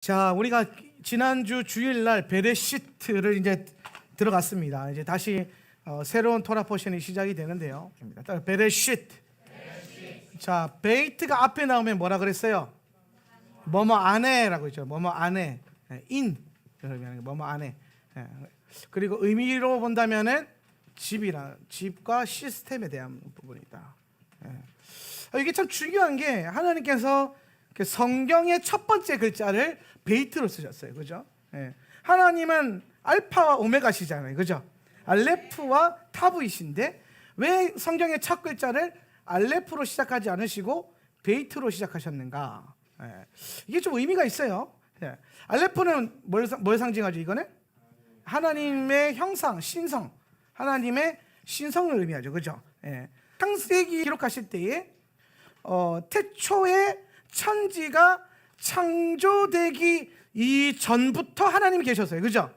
자, 우리가 지난주 주일날 베레시트를 이제 들어갔습니다. 이제 다시 새로운 토라 포션이 시작이 되는데요. 베레시트. 자, 베이트가 앞에 나오면 뭐라 그랬어요? 뭐뭐 안에라고 했죠. 뭐뭐 안에. 인. 뭐뭐 안에. 그리고 의미로 본다면은 집과 시스템에 대한 부분이다. 이게 참 중요한 게 하나님께서 성경의 첫 번째 글자를 베이트로 쓰셨어요. 그죠? 하나님은 알파와 오메가시잖아요. 그죠? 알레프와 타브이신데 왜 성경의 첫 글자를 알레프로 시작하지 않으시고 베이트로 시작하셨는가? 이게 좀 의미가 있어요. 알레프는 뭘 상징하죠? 이거는 하나님의 형상, 신성, 하나님의 신성을 의미하죠. 그죠? 창세기 기록하실 때에 태초에 천지가 창조되기 이전부터 하나님이 계셨어요. 그죠?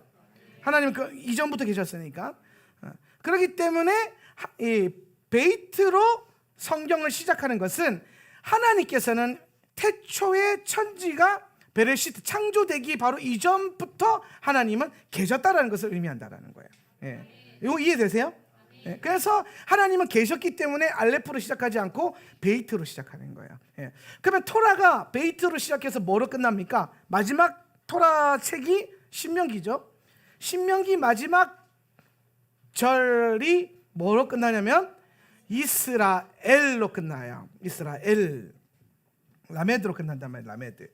하나님은 그 이전부터 계셨으니까. 그렇기 때문에 이 베이트로 성경을 시작하는 것은 하나님께서는 태초에 천지가 베레시트 창조되기 바로 이전부터 하나님은 계셨다라는 것을 의미한다라는 거예요. 이거 이해되세요? 그래서 하나님은 계셨기 때문에 알레프로 시작하지 않고 베이트로 시작하는 거예요. 그러면 토라가 베이트로 시작해서 뭐로 끝납니까? 마지막 토라 책이 신명기죠. 신명기 마지막 절이 뭐로 끝나냐면 이스라엘로 끝나요. 이스라엘. 라메드로 끝난단 말이에요. 라메드.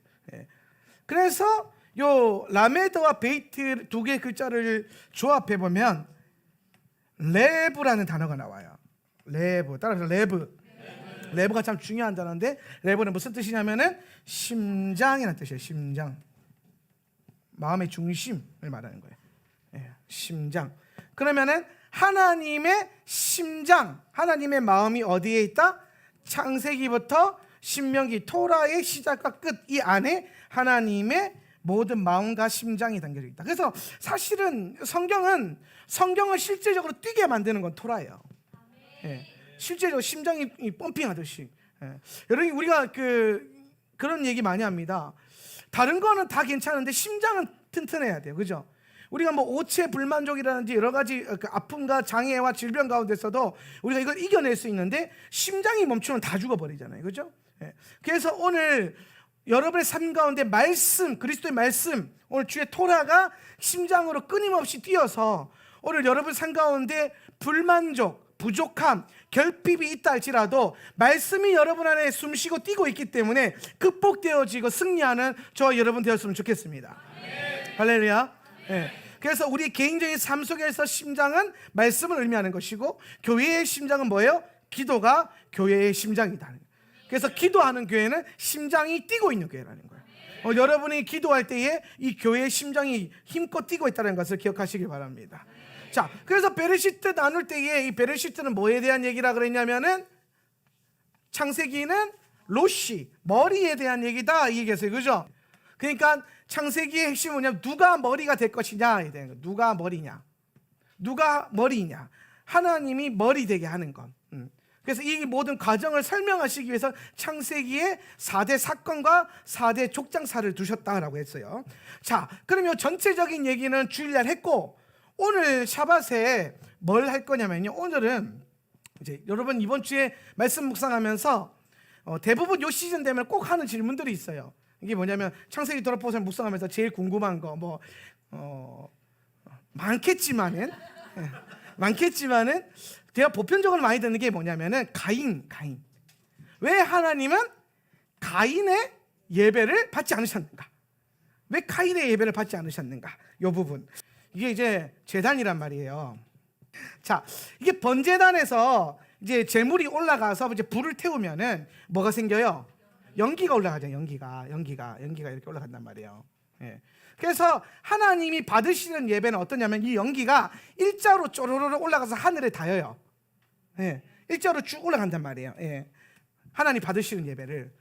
그래서 요 라메드와 베이트 두 개의 글자를 조합해 보면 레브라는 단어가 나와요. 레브. 따라서 레브. 레브가 참 중요한 단어인데 레브는 무슨 뜻이냐면은 심장이라는 뜻이에요. 심장. 마음의 중심을 말하는 거예요. 심장. 그러면은 하나님의 심장, 하나님의 마음이 어디에 있다? 창세기부터 신명기 토라의 시작과 끝 이 안에 하나님의 모든 마음과 심장이 담겨져 있다. 그래서 사실은 성경을 실제적으로 뛰게 만드는 건 토라예요. 실제적으로 심장이 펌핑하듯이. 여러분 우리가 그런 얘기 많이 합니다. 다른 거는 다 괜찮은데 심장은 튼튼해야 돼요. 그죠? 우리가 뭐 오체 불만족이라든지 여러 가지 아픔과 장애와 질병 가운데서도 우리가 이걸 이겨낼 수 있는데 심장이 멈추면 다 죽어버리잖아요. 그죠? 그래서 오늘 여러분의 삶 가운데 말씀, 그리스도의 말씀, 오늘 주의 토라가 심장으로 끊임없이 뛰어서 오늘 여러분 삶 가운데 불만족, 부족함, 결핍이 있다 할지라도 말씀이 여러분 안에 숨쉬고 뛰고 있기 때문에 극복되어지고 승리하는 저와 여러분 되었으면 좋겠습니다. 할렐루야. 그래서 우리 개인적인 삶 속에서 심장은 말씀을 의미하는 것이고 교회의 심장은 뭐예요? 기도가 교회의 심장이다. 그래서 기도하는 교회는 심장이 뛰고 있는 교회라는 거예요. 여러분이 기도할 때에 이 교회의 심장이 힘껏 뛰고 있다는 것을 기억하시길 바랍니다. 자, 그래서 베레시트 나눌 때에 이 베레시트는 뭐에 대한 얘기라 그랬냐면은 창세기는 로시, 머리에 대한 얘기다 이 얘기했어요. 그죠? 그러니까 창세기의 핵심은 뭐냐면 누가 머리가 될 것이냐에 대한 거예요. 누가 머리냐? 누가 머리냐? 하나님이 머리 되게 하는 것. 그래서 이 모든 과정을 설명하시기 위해서 창세기에 4대 사건과 4대 족장사를 두셨다라고 했어요. 자, 그러면 전체적인 얘기는 주일날 했고 오늘 샤밧에 뭘 할 거냐면요. 오늘은 이제 여러분 이번 주에 말씀 묵상하면서 대부분 요 시즌 되면 꼭 하는 질문들이 있어요. 이게 뭐냐면 창세기 도라포션 묵상하면서 제일 궁금한 거 많겠지만은 제가 보편적으로 많이 듣는 게 뭐냐면은 가인. 왜 하나님은 가인의 예배를 받지 않으셨는가? 왜 가인의 예배를 받지 않으셨는가? 이 부분. 이게 이제 제단이란 말이에요. 자, 이게 번제단에서 이제 제물이 올라가서 이제 불을 태우면은 뭐가 생겨요? 연기가 올라가죠. 연기가 이렇게 올라간단 말이에요. 그래서 하나님이 받으시는 예배는 어떠냐면 이 연기가 일자로 쪼르르 올라가서 하늘에 닿아요. 일자로 쭉 올라간단 말이에요. 하나님 받으시는 예배를.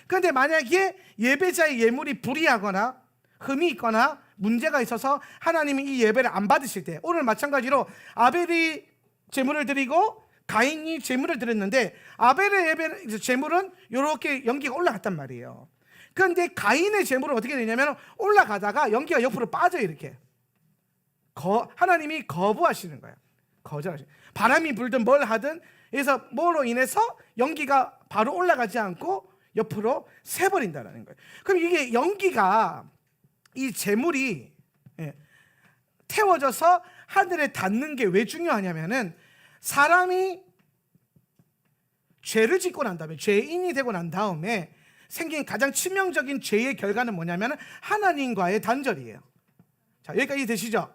그런데 만약에 예배자의 예물이 불이하거나 흠이 있거나 문제가 있어서 하나님이 이 예배를 안 받으실 때, 오늘 마찬가지로 아벨이 제물을 드리고 가인이 제물을 드렸는데 아벨의 제물은 이렇게 연기가 올라갔단 말이에요. 그런데 가인의 제물은 어떻게 되냐면 올라가다가 연기가 옆으로 빠져요. 이렇게 하나님이 거부하시는 거예요. 거절하시는. 바람이 불든 뭘 하든, 그래서 뭐로 인해서 연기가 바로 올라가지 않고 옆으로 새버린다는 거예요. 그럼 이게 연기가, 이 제물이 태워져서 하늘에 닿는 게 왜 중요하냐면은, 사람이 죄를 짓고 난 다음에, 죄인이 되고 난 다음에 생긴 가장 치명적인 죄의 결과는 뭐냐면 하나님과의 단절이에요. 자, 여기까지 이해되시죠?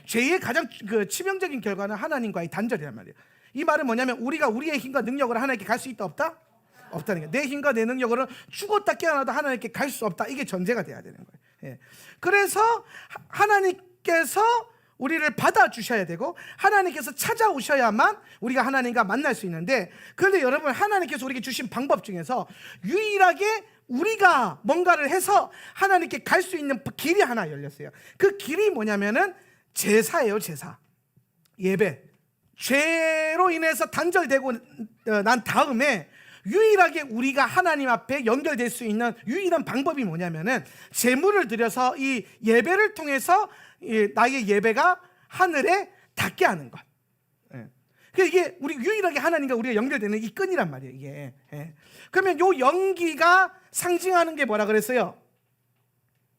죄의 가장 치명적인 결과는 하나님과의 단절이란 말이에요. 이 말은 뭐냐면, 우리가 우리의 힘과 능력으로 하나님께 갈 수 있다 없다? 없다는 거예요. 내 힘과 내 능력으로는 죽었다 깨어나도 하나님께 갈 수 없다. 이게 전제가 돼야 되는 거예요. 그래서 하나님께서 우리를 받아주셔야 되고, 하나님께서 찾아오셔야만 우리가 하나님과 만날 수 있는데, 그런데 여러분, 하나님께서 우리에게 주신 방법 중에서 유일하게 우리가 뭔가를 해서 하나님께 갈 수 있는 길이 하나 열렸어요. 그 길이 뭐냐면은 제사예요. 제사, 예배. 죄로 인해서 단절되고 난 다음에 유일하게 우리가 하나님 앞에 연결될 수 있는 유일한 방법이 뭐냐면은 제물을 드려서 이 예배를 통해서 나의 예배가 하늘에 닿게 하는 것. 이게 우리 유일하게 하나님과 우리가 연결되는 이 끈이란 말이에요. 이게. 그러면 요 연기가 상징하는 게 뭐라 그랬어요?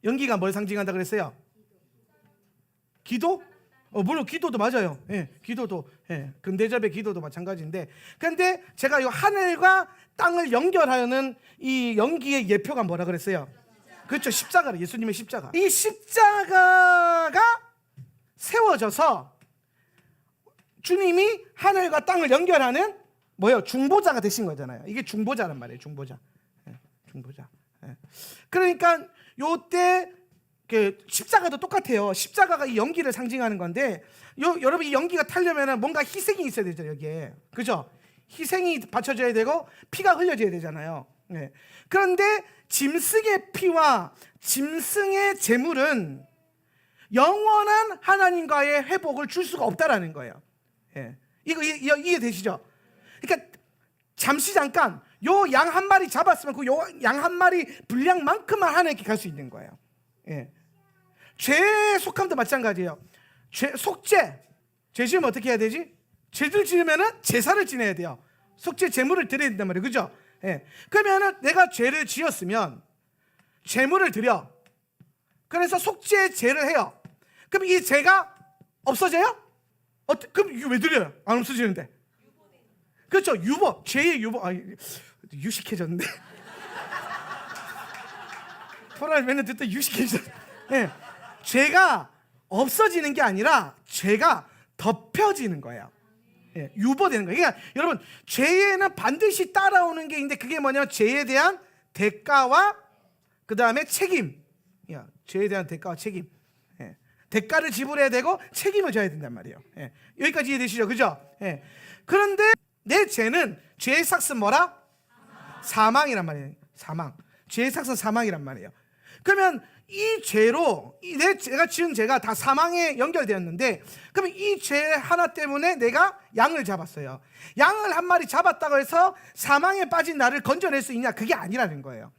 연기가 뭘 상징한다 그랬어요? 기도? 물론 기도도 맞아요. 기도도, 근대접의 기도도 마찬가지인데, 그런데 제가 이 하늘과 땅을 연결하는 이 연기의 예표가 뭐라 그랬어요? 그렇죠, 십자가로, 예수님의 십자가. 이 십자가가 세워져서 주님이 하늘과 땅을 연결하는 뭐예요? 중보자가 되신 거잖아요. 이게 중보자란 말이에요. 중보자. 중보자. 그러니까 요때 십자가도 똑같아요. 십자가가 이 연기를 상징하는 건데, 여러분, 이 연기가 타려면 뭔가 희생이 있어야 되죠. 여기에, 그죠? 희생이 바쳐져야 되고 피가 흘려져야 되잖아요. 그런데 짐승의 피와 짐승의 제물은 영원한 하나님과의 회복을 줄 수가 없다라는 거예요. 이거 이해되시죠? 그러니까 잠깐 요 양 한 마리 잡았으면 그 양 한 마리 분량만큼만 하나님께 갈 수 있는 거예요. 죄의 속함도 마찬가지예요. 속죄. 죄 지으면 어떻게 해야 되지? 죄를 지으면은 제사를 지내야 돼요. 속죄 제물을 드려야 된단 말이에요. 그죠? 그러면은 내가 죄를 지었으면 제물을 드려. 그래서 속죄 제를 해요. 그럼 이 죄가 없어져요? 그럼 이거 왜 드려요? 안 없어지는데. 그렇죠. 유보. 죄의 유보. 유식해졌는데. 토라를 맨날 듣다 유식해졌는데. 죄가 없어지는 게 아니라 죄가 덮여지는 거예요. 유보되는 거예요. 그러니까 여러분, 죄에는 반드시 따라오는 게 있는데, 그게 뭐냐면 죄에 대한 대가와 그 다음에 책임. 죄에 대한 대가와 책임. 대가를 지불해야 되고 책임을 져야 된단 말이에요. 여기까지 이해되시죠? 그죠? 그런데 내 죄는, 죄의 삭은 뭐라? 사망이란 말이에요. 사망. 죄의 삭은 사망이란 말이에요. 그러면 이 죄로 제가 지은 죄가 다 사망에 연결되었는데, 그러면 이 죄 하나 때문에 내가 양을 잡았어요. 양을 한 마리 잡았다고 해서 사망에 빠진 나를 건져낼 수 있냐? 그게 아니라는 거예요.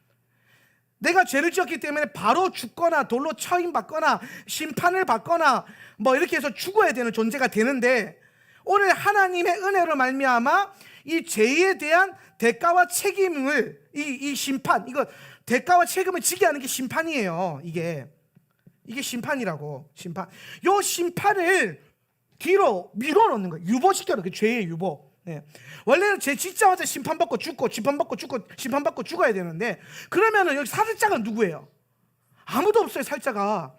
내가 죄를 지었기 때문에 바로 죽거나 돌로 처형받거나 심판을 받거나 뭐 이렇게 해서 죽어야 되는 존재가 되는데, 오늘 하나님의 은혜로 말미암아 이 죄에 대한 대가와 책임을, 이 심판, 이거 대가와 책임을 지게 하는 게 심판이에요. 이게 심판이라고. 심판. 요 심판을 뒤로 밀어놓는 거예요. 유보시켜놓는 거예요. 죄의 유보. 원래는 죄 짓자마자 심판받고 죽고 심판받고 죽어야 되는데, 그러면은 여기 살자가 누구예요? 아무도 없어요. 살자가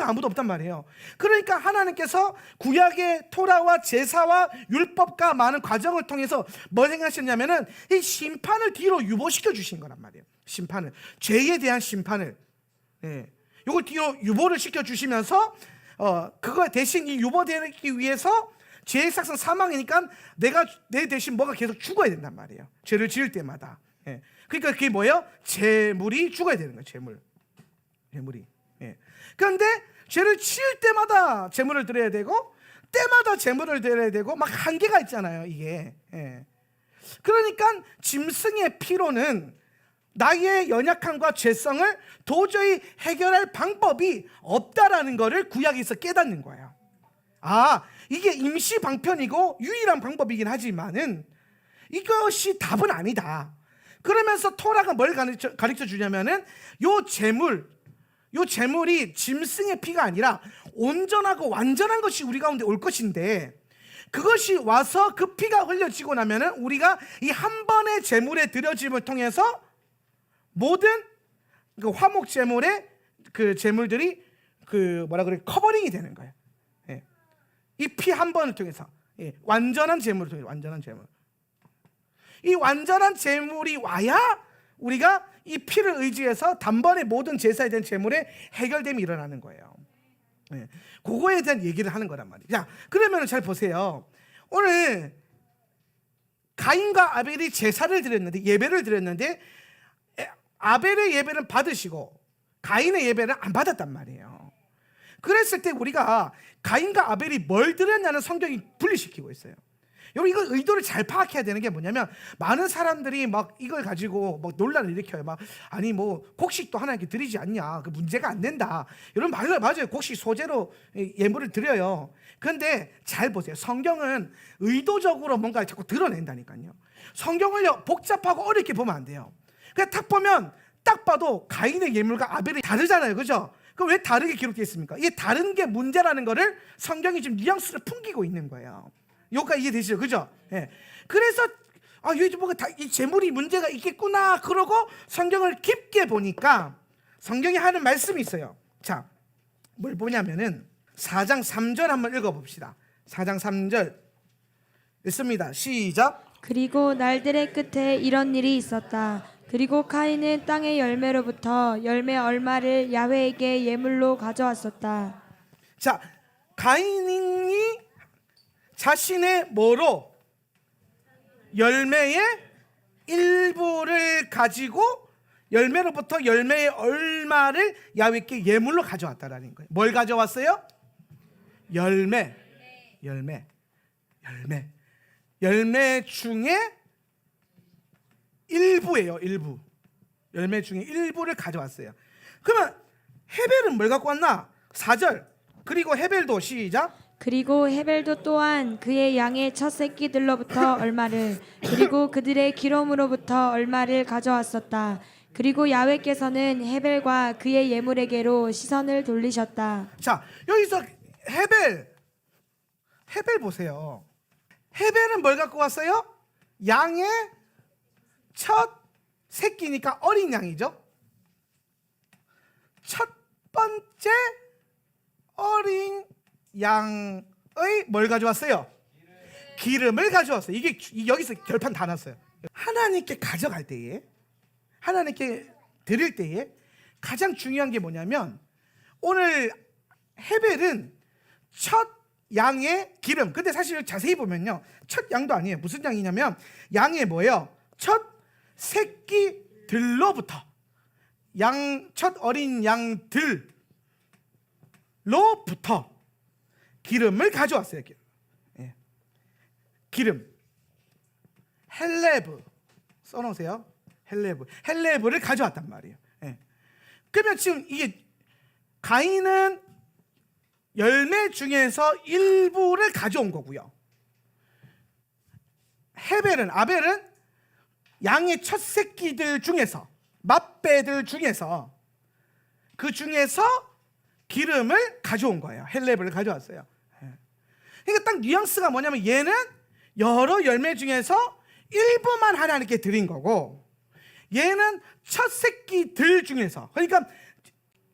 아무도 없단 말이에요. 그러니까 하나님께서 구약의 토라와 제사와 율법과 많은 과정을 통해서 뭘 행하셨냐면은 이 심판을 뒤로 유보시켜 주신 거란 말이에요. 심판을, 죄에 대한 심판을, 이걸 뒤로 유보를 시켜 주시면서 그거 대신 이 유보되기 위해서 죄의 삭은 사망이니까 내 대신 뭐가 계속 죽어야 된단 말이에요. 죄를 지을 때마다. 그러니까 그게 뭐예요? 제물이 죽어야 되는 거예요. 제물이. 그런데 죄를 지을 때마다 제물을 드려야 되고, 때마다 제물을 드려야 되고, 막 한계가 있잖아요. 이게. 그러니까 짐승의 피로는 나의 연약함과 죄성을 도저히 해결할 방법이 없다라는 것을 구약에서 깨닫는 거예요. 아, 이게 임시 방편이고 유일한 방법이긴 하지만은 이것이 답은 아니다. 그러면서 토라가 뭘 가르쳐 주냐면은 요 재물이 짐승의 피가 아니라 온전하고 완전한 것이 우리 가운데 올 것인데, 그것이 와서 그 피가 흘려지고 나면은 우리가 이 한 번의 재물의 드려짐을 통해서 모든 그 화목 재물의 그 재물들이 커버링이 되는 거예요. 예. 이 피 한 번을 통해서, 예. 완전한 재물을 통해서, 완전한 재물. 이 완전한 재물이 와야 우리가 이 피를 의지해서 단번에 모든 제사에 대한 재물의 해결됨이 일어나는 거예요. 예. 그거에 대한 얘기를 하는 거란 말이에요. 자, 그러면 잘 보세요. 오늘 가인과 아벨이 제사를 드렸는데, 예배를 드렸는데, 아벨의 예배는 받으시고 가인의 예배는 안 받았단 말이에요. 그랬을 때 우리가 가인과 아벨이 뭘 드렸냐는 성경이 분리시키고 있어요. 여러분, 이거 의도를 잘 파악해야 되는 게 뭐냐면, 많은 사람들이 막 이걸 가지고 막 논란을 일으켜요. 막, 아니 뭐 곡식도 하나님께 드리지 않냐, 그 문제가 안 된다. 여러분, 맞아요. 곡식 소재로 예물을 드려요. 그런데 잘 보세요. 성경은 의도적으로 뭔가 자꾸 드러낸다니까요. 성경을 복잡하고 어렵게 보면 안 돼요. 그냥 딱 보면, 딱 봐도 가인의 예물과 아벨이 다르잖아요. 그죠? 그럼 왜 다르게 기록되어 있습니까? 이게 다른 게 문제라는 거를 성경이 지금 뉘앙스를 풍기고 있는 거예요. 여기까지 이해되시죠? 그죠? 예. 그래서 여기 뭔가 이 재물이 문제가 있겠구나 그러고 성경을 깊게 보니까 성경이 하는 말씀이 있어요. 자, 뭘 보냐면은 4장 3절 한번 읽어봅시다. 4장 3절 읽습니다. 시작. 그리고 날들의 끝에 이런 일이 있었다. 그리고 카인은 땅의 열매로부터 열매 얼마를 야훼에게 예물로 가져왔었다. 자, 가인이 자신의 뭐로? 열매의 일부를 가지고 열매로부터 열매의 얼마를 야훼께 예물로 가져왔다라는 거예요. 뭘 가져왔어요? 열매 중에 일부예요. 일부. 열매 중에 일부를 가져왔어요. 그러면 헤벨은 뭘 갖고 왔나? 4절. 그리고 헤벨도 시작. 그리고 헤벨도 또한 그의 양의 첫 새끼들로부터 얼마를, 그리고 그들의 기름으로부터 얼마를 가져왔었다. 그리고 야훼께서는 헤벨과 그의 예물에게로 시선을 돌리셨다. 자, 여기서 헤벨 보세요. 헤벨은 뭘 갖고 왔어요? 양의 첫 새끼니까 어린 양이죠. 첫 번째 어린 양의 뭘 가져왔어요? 기름을 가져왔어요. 이게 여기서 결판 다 났어요. 하나님께 가져갈 때에, 하나님께 드릴 때에 가장 중요한 게 뭐냐면, 오늘 헤벨은 첫 양의 기름. 근데 사실 자세히 보면요, 첫 양도 아니에요. 무슨 양이냐면 양의 뭐예요? 첫 새끼들로부터, 첫 어린 양들로부터 기름을 가져왔어요. 기름. 헬레브 써놓으세요. 헬레브를 가져왔단 말이에요. 그러면 지금 이게 가인은 열매 중에서 일부를 가져온 거고요. 아벨은 양의 첫 새끼들 중에서, 맏배들 중에서, 그 중에서 기름을 가져온 거예요. 헬레브를 가져왔어요. 그러니까 딱 뉘앙스가 뭐냐면, 얘는 여러 열매 중에서 일부만 하나님께 드린 거고, 얘는 첫 새끼들 중에서, 그러니까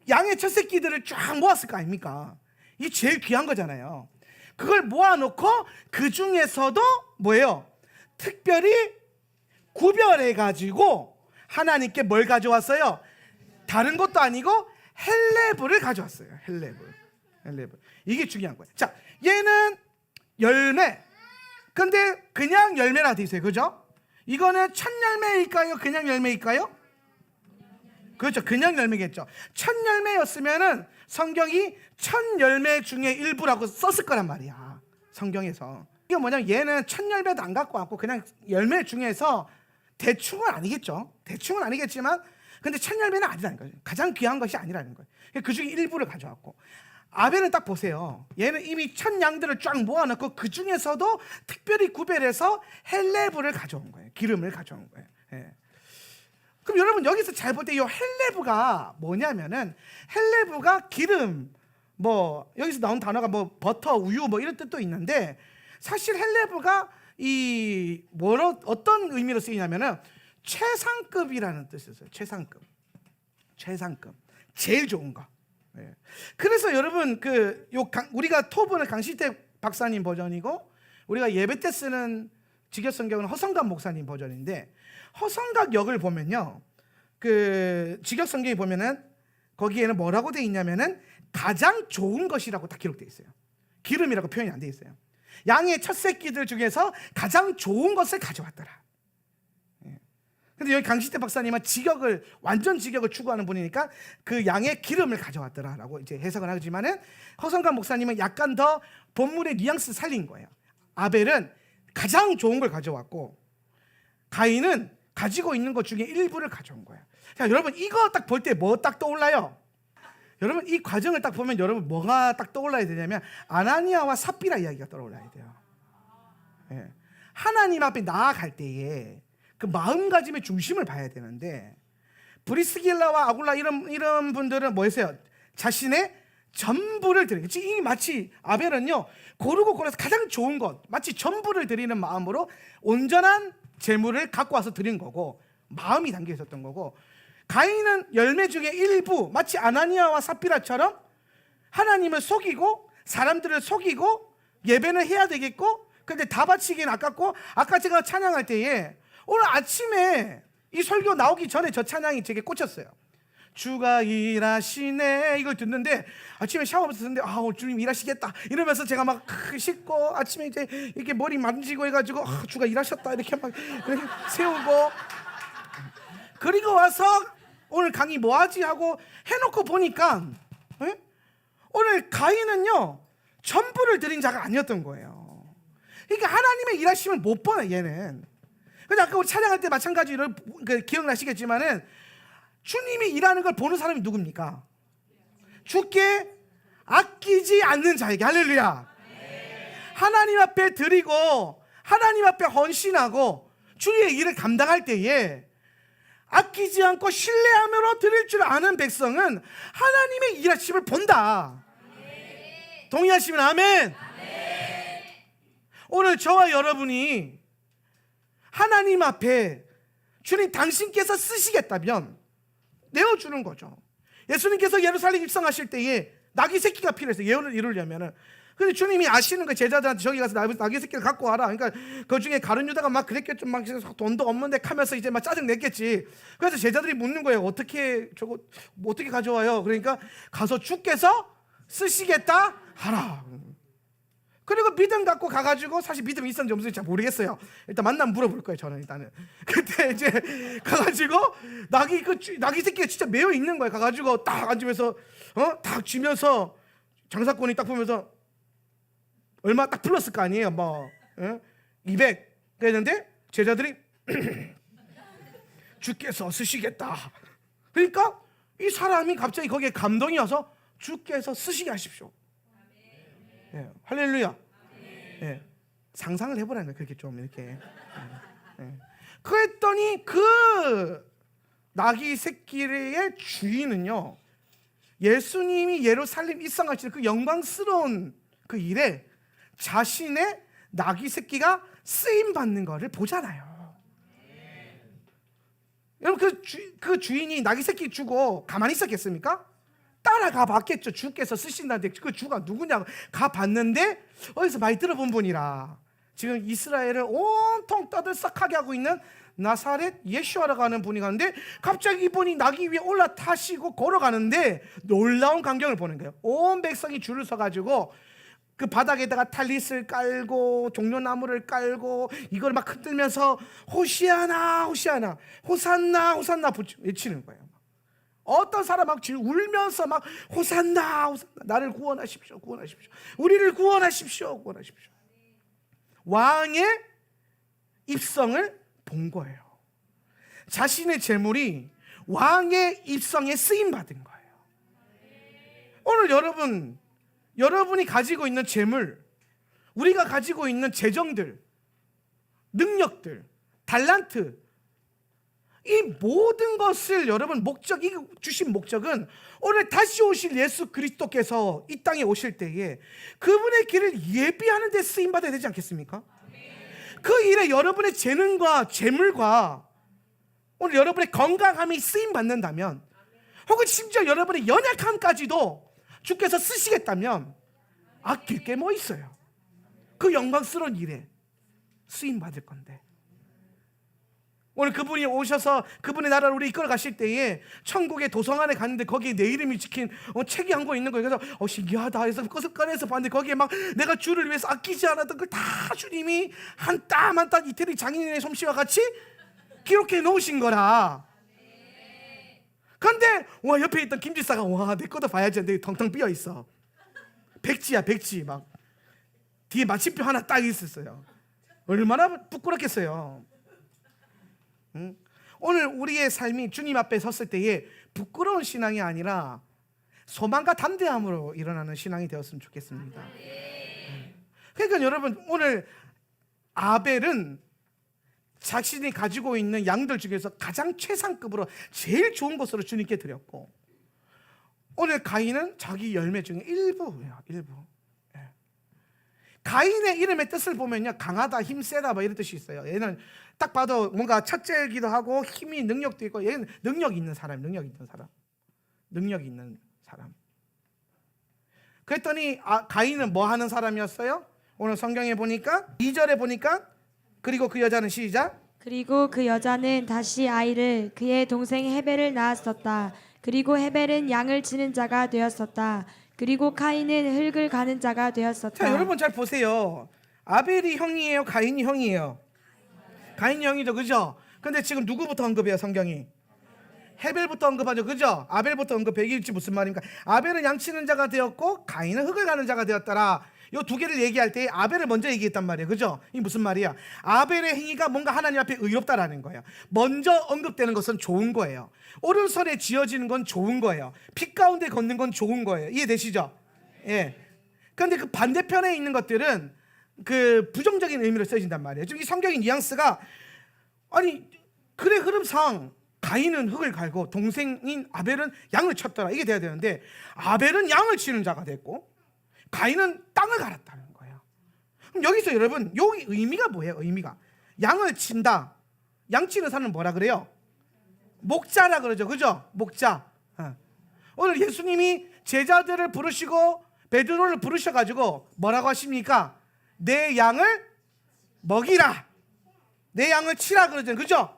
양의 첫 새끼들을 쫙 모았을 거 아닙니까? 이게 제일 귀한 거잖아요. 그걸 모아놓고 그 중에서도 뭐예요? 특별히 구별해가지고 하나님께 뭘 가져왔어요? 다른 것도 아니고 헬레브를 가져왔어요. 헬레브. 이게 중요한 거예요. 자, 얘는 열매. 근데 그냥 열매라 돼 있어요. 그죠? 이거는 첫 열매일까요? 그냥 열매일까요? 그렇죠. 그냥 열매겠죠. 첫 열매였으면은 성경이 첫 열매 중에 일부라고 썼을 거란 말이야. 성경에서. 이게 뭐냐면 얘는 첫 열매도 안 갖고 왔고 그냥 열매 중에서 대충은 아니겠죠. 대충은 아니겠지만 근데 첫 열매는 아니라는 거죠. 가장 귀한 것이 아니라는 거예요. 그 중에 일부를 가져왔고, 아벨은 딱 보세요. 얘는 이미 첫 양들을 쫙 모아놓고 그 중에서도 특별히 구별해서 헬레브를 가져온 거예요. 기름을 가져온 거예요. 예. 그럼 여러분 여기서 잘 볼 때 이 헬레브가 뭐냐면은, 헬레브가 기름, 뭐 여기서 나온 단어가 뭐 버터, 우유 뭐 이런 뜻도 있는데, 사실 헬레브가 이 뭐로 어떤 의미로 쓰이냐면은 최상급이라는 뜻이었어요. 최상급, 제일 좋은 거. 예. 그래서 여러분 우리가 토분은 강시태 박사님 버전이고, 우리가 예배 때 쓰는 직역성경은 허성각 목사님 버전인데, 허성각 역을 보면요, 그 직역성경에 보면은 거기에는 뭐라고 돼 있냐면은 가장 좋은 것이라고 딱 기록돼 있어요. 기름이라고 표현이 안 돼 있어요. 양의 첫 새끼들 중에서 가장 좋은 것을 가져왔더라. 근데 여기 강시태 박사님은 완전 직역을 추구하는 분이니까 그 양의 기름을 가져왔더라라고 이제 해석을 하지만은, 허성각 목사님은 약간 더 본문의 뉘앙스 살린 거예요. 아벨은 가장 좋은 걸 가져왔고, 가인은 가지고 있는 것 중에 일부를 가져온 거예요. 자, 여러분 이거 딱 볼 때 뭐 딱 떠올라요? 여러분 이 과정을 딱 보면 여러분 뭐가 딱 떠올라야 되냐면, 아나니아와 삽비라 이야기가 떠올라야 돼요. 예. 하나님 앞에 나아갈 때에 그 마음가짐의 중심을 봐야 되는데, 브리스길라와 아굴라 이런 분들은 뭐 했어요? 자신의 전부를 드리는, 이 마치 아벨은요 고르고 골라서 가장 좋은 것, 마치 전부를 드리는 마음으로 온전한 재물을 갖고 와서 드린 거고, 마음이 담겨 있었던 거고, 가인은 열매 중에 일부, 마치 아나니아와 삽비라처럼 하나님을 속이고 사람들을 속이고 예배는 해야 되겠고, 근데 다 바치기는 아깝고, 아까 제가 찬양할 때에 오늘 아침에 이 설교 나오기 전에 저 찬양이 제게 꽂혔어요. 주가 일하시네, 이걸 듣는데 아침에 샤워하면서 듣는데, 오늘 주님 일하시겠다 이러면서 제가 막 씻고 아침에 이제 이렇게 머리 만지고 해가지고 주가 일하셨다 이렇게 막 세우고, 그리고 와서 오늘 강의 뭐하지 하고 해놓고 보니까 오늘 가인은요 전부를 드린 자가 아니었던 거예요. 그러니까 하나님의 일하심을 못 보네 얘는. 근데 아까 우리 찬양할 때 마찬가지로 기억나시겠지만은, 주님이 일하는 걸 보는 사람이 누굽니까? 주께 아끼지 않는 자에게. 할렐루야. 하나님 앞에 드리고 하나님 앞에 헌신하고 주의 일을 감당할 때에 아끼지 않고 신뢰하며 드릴 줄 아는 백성은 하나님의 일하심을 본다. 동의하시면 아멘. 오늘 저와 여러분이 하나님 앞에 주님 당신께서 쓰시겠다면 내어주는 거죠. 예수님께서 예루살렘 입성하실 때에 낙이 새끼가 필요해서 예언을 이루려면은, 근데 주님이 아시는 거예요. 제자들한테 저기 가서 낙이 새끼를 갖고 와라. 그러니까 그 중에 가룟 유다가 막 그랬겠죠. 막 돈도 없는데 하면서 이제 막 짜증 냈겠지. 그래서 제자들이 묻는 거예요. 어떻게 가져와요? 그러니까 가서 주께서 쓰시겠다 하라. 그리고 믿음 갖고 가가지고, 사실 믿음이 있었는지 없는지 잘 모르겠어요. 일단 만나면 물어볼 거예요 저는 일단은. 그때 이제 가가지고 낙이 새끼가 진짜 매여 있는 거예요. 가가지고 딱 앉으면서 딱 쥐면서 장사꾼이 딱 보면서 얼마 딱 불렀을 거 아니에요. 뭐 200 그랬는데 제자들이 주께서 쓰시겠다. 그러니까 이 사람이 갑자기 거기에 감동이 와서 주께서 쓰시게 하십시오. 예, 할렐루야. 예, 상상을 해보라는 거예요. 그렇게 좀 이렇게. 그랬더니 그 나귀 새끼의 주인은요, 예수님이 예루살렘 입성하시는 그 영광스러운 그 일에 자신의 나귀 새끼가 쓰임 받는 것을 보잖아요. 여러분 그 주인이 나귀 새끼 주고 가만히 있었겠습니까? 따라가 봤겠죠. 주께서 쓰신다는데 그 주가 누구냐고 가 봤는데, 어디서 많이 들어본 분이라 지금 이스라엘을 온통 떠들썩하게 하고 있는 나사렛 예수아라고 하는 분이 가는데, 갑자기 이분이 나귀 위에 올라타시고 걸어가는데 놀라운 광경을 보는 거예요. 온 백성이 줄을 서가지고 그 바닥에다가 탈릿을 깔고 종려나무를 깔고 이걸 막 흔들면서 호시아나 호시아나 호산나 호산나 외치는 거예요. 어떤 사람 막 울면서 막 호산나 호산나, 나를 구원하십시오 구원하십시오, 우리를 구원하십시오 구원하십시오. 왕의 입성을 본 거예요. 자신의 재물이 왕의 입성에 쓰임 받은 거예요. 오늘 여러분이 가지고 있는 재물, 우리가 가지고 있는 재정들, 능력들, 달란트, 이 모든 것을 여러분 주신 목적은 오늘 다시 오실 예수 그리스도께서 이 땅에 오실 때에 그분의 길을 예비하는 데 쓰임 받아야 되지 않겠습니까? 그 일에 여러분의 재능과 재물과 오늘 여러분의 건강함이 쓰임 받는다면, 혹은 심지어 여러분의 연약함까지도 주께서 쓰시겠다면 아낄 게 뭐 있어요? 그 영광스러운 일에 쓰임 받을 건데, 오늘 그분이 오셔서 그분의 나라를 우리 이끌어 가실 때에 천국의 도성안에 갔는데 거기에 내 이름이 찍힌 책이 한 권 있는 거예요. 그래서 신기하다 해서 그것을 꺼내서 봤는데 거기에 막 내가 주를 위해서 아끼지 않았던 걸 다 주님이 한 땀 한 땀 이태리 장인의 솜씨와 같이 기록해 놓으신 거라. 그런데 와, 옆에 있던 김지사가 와, 내 것도 봐야지 했는데 텅텅 비어 있어. 백지야, 백지. 막 뒤에 마침표 하나 딱 있었어요. 얼마나 부끄럽겠어요. 응? 오늘 우리의 삶이 주님 앞에 섰을 때에 부끄러운 신앙이 아니라 소망과 담대함으로 일어나는 신앙이 되었으면 좋겠습니다. 그러니까 여러분, 오늘 아벨은 자신이 가지고 있는 양들 중에서 가장 최상급으로 제일 좋은 것으로 주님께 드렸고, 오늘 가인은 자기 열매 중에 일부예요. 일부. 가인의 이름의 뜻을 보면요, 강하다, 힘세다 뭐 이런 뜻이 있어요. 얘는 딱 봐도 뭔가 첫째이기도 하고 힘이, 능력도 있고, 얘는 능력이 있는 사람. 능력이 있는 사람. 그랬더니 가인은 뭐 하는 사람이었어요? 오늘 성경에 보니까 2절에 보니까, 그리고 그 여자는 시작. 그리고 그 여자는 다시 아이를 그의 동생 헤벨을 낳았었다. 그리고 헤벨은 양을 치는 자가 되었었다. 그리고 카인은 흙을 가는 자가 되었었다. 자, 여러분 잘 보세요. 아벨이 형이에요, 가인이 형이에요? 가인이 형이죠, 그죠? 근데 지금 누구부터 언급해요, 성경이? 헤벨부터 언급하죠, 그죠? 아벨부터 언급해. 이게 무슨 말입니까? 아벨은 양치는 자가 되었고 가인은 흙을 가는 자가 되었더라. 이 두 개를 얘기할 때 아벨을 먼저 얘기했단 말이에요, 그죠? 이 무슨 말이야? 아벨의 행위가 뭔가 하나님 앞에 의롭다라는 거예요. 먼저 언급되는 것은 좋은 거예요. 오른손에 쥐어지는 건 좋은 거예요. 피 가운데 걷는 건 좋은 거예요. 이해되시죠? 예. 그런데 그 반대편에 있는 것들은 그 부정적인 의미로 쓰여진단 말이에요. 지금 이 성경의 뉘앙스가, 아니 그래, 흐름상 가인은 흙을 갈고 동생인 아벨은 양을 쳤더라, 이게 돼야 되는데 아벨은 양을 치는 자가 됐고 가인은 땅을 갈았다는 거예요. 그럼 여기서 여러분, 여기 의미가 뭐예요? 의미가 양을 친다. 양 치는 사람은 뭐라 그래요? 목자라 그러죠, 그죠? 목자. 오늘 예수님이 제자들을 부르시고 베드로를 부르셔가지고 뭐라고 하십니까? 내 양을 먹이라, 내 양을 치라 그러잖아요, 그죠?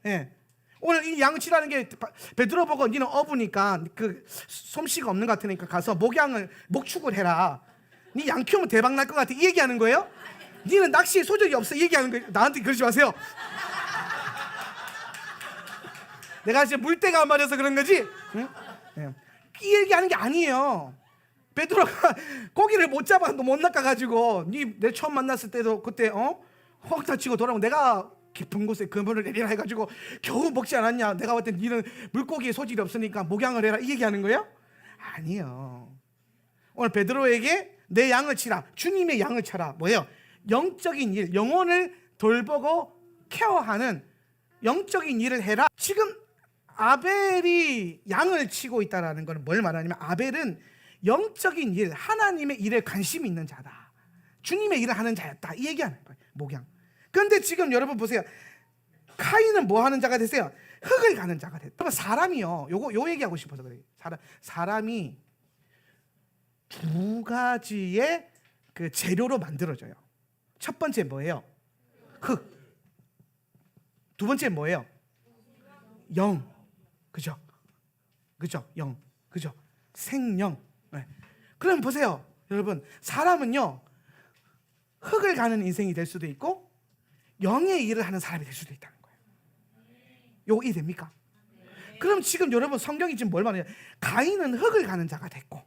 예. 오늘 이 양을 치라는 게 베드로 보고 니는 어부니까 그 솜씨가 없는 것 같으니까 가서 목축을 해라. 니 양 키우면 대박 날 것 같아, 이 얘기하는 거예요? 니는 낚시에 소질이 없어, 이 얘기하는 거예요. 나한테 그러지 마세요. 내가 지금 물때가 안 맞아서 그런 거지? 응? 예. 이 얘기하는 게 아니에요. 베드로가 고기를 못 잡아 못 낚아가지고 내 처음 만났을 때도 그때 헉 다치고 돌아오면 내가 깊은 곳에 그물을 내리라 해가지고 겨우 먹지 않았냐? 내가 봤을 때 니는 물고기에 소질이 없으니까 목양을 해라, 이 얘기하는 거예요? 아니요. 오늘 베드로에게 내 양을 치라, 주님의 양을 쳐라, 뭐예요? 영적인 일, 영혼을 돌보고 케어하는 영적인 일을 해라. 지금 아벨이 양을 치고 있다는 것은 뭘 말하냐면, 아벨은 영적인 일, 하나님의 일에 관심이 있는 자다, 주님의 일을 하는 자였다, 이 얘기하는 거예요. 목양. 그런데 지금 여러분 보세요. 카인은 뭐 하는 자가 됐어요? 흙을 가는 자가 됐다. 그러면 사람이요, 요 얘기하고 싶어서 그래요. 사람이 두 가지의 그 재료로 만들어져요. 첫 번째 뭐예요? 흙. 두 번째 뭐예요? 영. 그죠? 영. 그죠? 생명. 네. 그럼 보세요, 여러분. 사람은요, 흙을 가는 인생이 될 수도 있고 영의 일을 하는 사람이 될 수도 있다는 거예요. 요거 이해됩니까? 그럼 지금 여러분, 성경이 지금 뭘 말해요? 가인은 흙을 가는 자가 됐고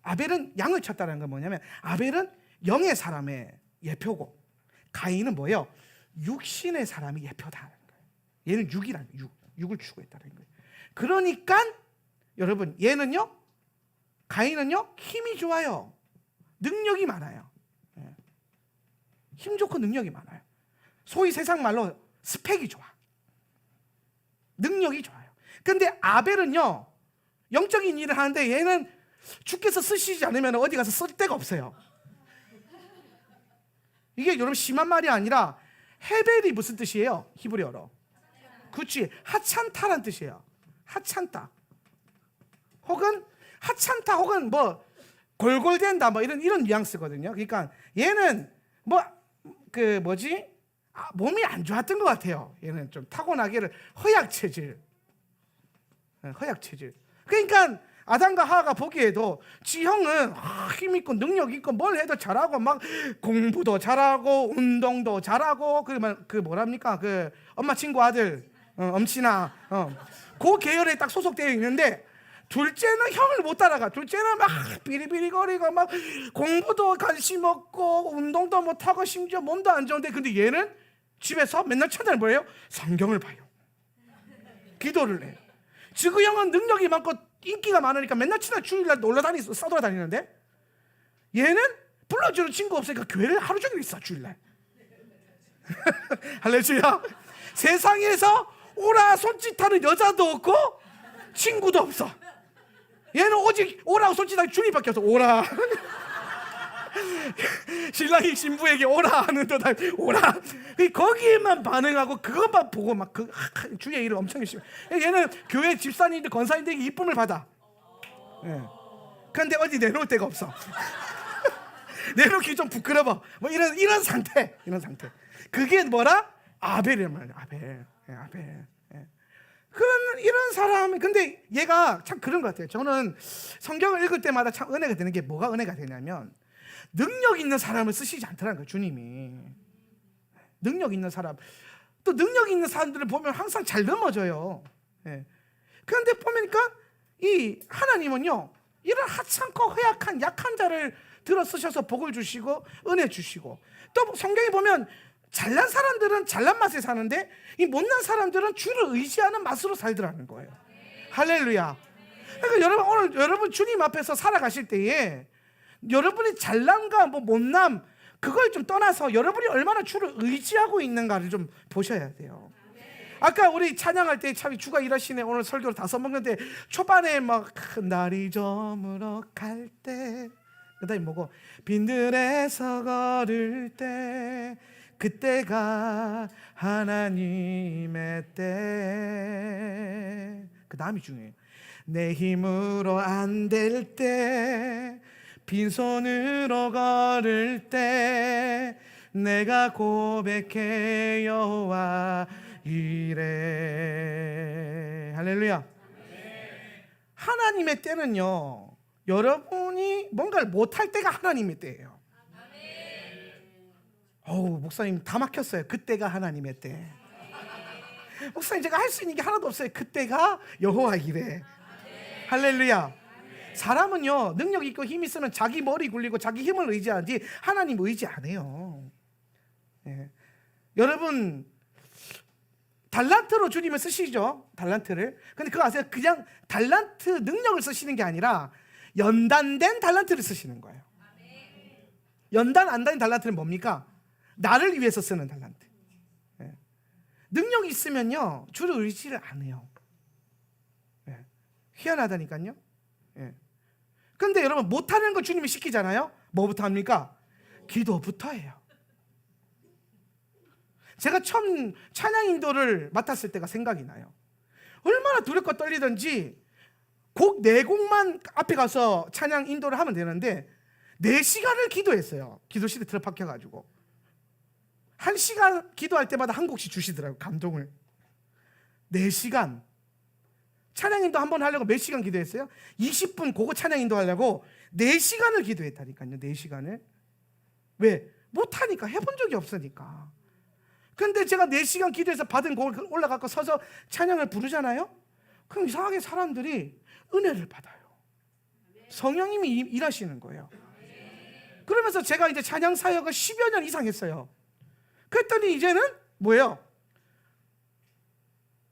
아벨은 양을 쳤다는 건 뭐냐면, 아벨은 영의 사람의 예표고 가인은 뭐예요? 육신의 사람이 예표다는 거예요. 얘는 6이라는 6을 추구했다는 거예요. 그러니까 여러분 얘는요, 가인은요 힘이 좋아요. 능력이 많아요. 힘 좋고 능력이 많아요. 소위 세상 말로 스펙이 좋아. 능력이 좋아요. 근데 아벨은요 영적인 일을 하는데 얘는 주께서 쓰시지 않으면 어디 가서 쓸 데가 없어요. 이게 여러분 심한 말이 아니라 헤벨이 무슨 뜻이에요? 히브리어로. 그렇지, 하찮다란 뜻이에요. 하찮다. 혹은 하찮다 혹은 뭐 골골댄다 뭐 이런 뉘앙스거든요. 그러니까 얘는 뭐 그 뭐지? 몸이 안 좋았던 것 같아요. 얘는 좀 타고나기를 허약 체질. 그러니까 아담과 하와가 보기에도 지 형은 힘 있고 능력 있고 뭘 해도 잘하고 막 공부도 잘하고 운동도 잘하고 그러면 그 뭐랍니까? 그 엄마 친구 아들 엄친아 그 계열에 딱 소속되어 있는데 둘째는 형을 못 따라가. 둘째는 막 비리비리거리고 막 공부도 관심 없고 운동도 못하고 심지어 몸도 안 좋은데 근데 얘는 집에서 맨날 찾아는 뭐예요? 성경을 봐요. 기도를 해요. 지구 형은 능력이 많고 인기가 많으니까 맨날 주일날 싸돌아다니는데 얘는 불러주는 친구 없으니까 교회를 하루 종일 있어 주일날. 할렐루야. 세상에서 오라 손짓하는 여자도 없고 친구도 없어. 얘는 오직 오라고 손짓하는 주님밖에 없어. 오라. 신랑이 신부에게 오라 하는 듯 오라. 거기에만 반응하고 그것만 보고 막 그 주의 일을 엄청 열심히. 얘는 교회 집사님들 권사님들에게 이쁨을 받아. 그런데 어디 내놓을 데가 없어. 내놓기 좀 부끄러워. 뭐 이런 상태. 그게 뭐라? 아벨이란 말이야. 아벨. 그런 이런 사람. 근데 얘가 참 그런 것 같아요. 저는 성경을 읽을 때마다 참 은혜가 되는 게 뭐가 은혜가 되냐면 능력 있는 사람을 쓰시지 않더라는 거예요. 주님이. 능력 있는 사람. 또 능력 있는 사람들을 보면 항상 잘 넘어져요. 그런데 보니까 이 하나님은요 이런 하찮고 허약한 약한 자를 들어 쓰셔서 복을 주시고 은혜 주시고, 또 성경에 보면 잘난 사람들은 잘난 맛에 사는데 이 못난 사람들은 주를 의지하는 맛으로 살더라는 거예요. 할렐루야. 그러니까 여러분 오늘 여러분 주님 앞에서 살아가실 때에 여러분이 잘남과 뭐 못남 그걸 좀 떠나서 여러분이 얼마나 주를 의지하고 있는가를 좀 보셔야 돼요. 아까 우리 찬양할 때 참 주가 일하시네. 오늘 설교를 다 써먹는데 초반에 막 날이 저물어 갈 때, 그다음에 뭐고 빈들에서 걸을 때 그때가 하나님의 때. 그 다음이 중요해요. 내 힘으로 안 될 때 빈손으로 걸을 때 내가 고백해 여호와 이래. 할렐루야. 하나님의 때는요 여러분이 뭔가를 못할 때가 하나님의 때예요. 어우 목사님 다 막혔어요. 그때가 하나님의 때. 목사님 제가 할 수 있는 게 하나도 없어요. 그때가 여호와 이래. 할렐루야. 사람은요 능력 있고 힘 있으면 자기 머리 굴리고 자기 힘을 의지하지 하나님 의지 안 해요. 여러분 달란트로 주님을 쓰시죠. 달란트를. 근데 그거 아세요? 그냥 달란트 능력을 쓰시는 게 아니라 연단된 달란트를 쓰시는 거예요. 연단 안 된 달란트는 뭡니까? 나를 위해서 쓰는 달란트. 능력이 있으면요 주를 의지를 안 해요. 희한하다니까요. 그런데 여러분 못하는 거 주님이 시키잖아요. 뭐부터 합니까? 기도부터 해요. 제가 처음 찬양 인도를 맡았을 때가 생각이 나요. 얼마나 두렵고 떨리던지 곡 4곡만 앞에 가서 찬양 인도를 하면 되는데 4시간을 기도했어요. 기도실에 들어박혀가지고 1시간 기도할 때마다 한 곡씩 주시더라고요. 감동을. 4시간 찬양 인도 한 번 하려고 몇 시간 기도했어요? 20분 그거 찬양 인도 하려고 4시간을 기도했다니까요. 4시간을. 왜? 못하니까. 해본 적이 없으니까. 근데 제가 4시간 기도해서 받은 곡을 올라가고 서서 찬양을 부르잖아요. 그럼 이상하게 사람들이 은혜를 받아요. 성령님이 일하시는 거예요. 그러면서 제가 이제 찬양 사역을 10여 년 이상 했어요. 그랬더니 이제는 뭐예요?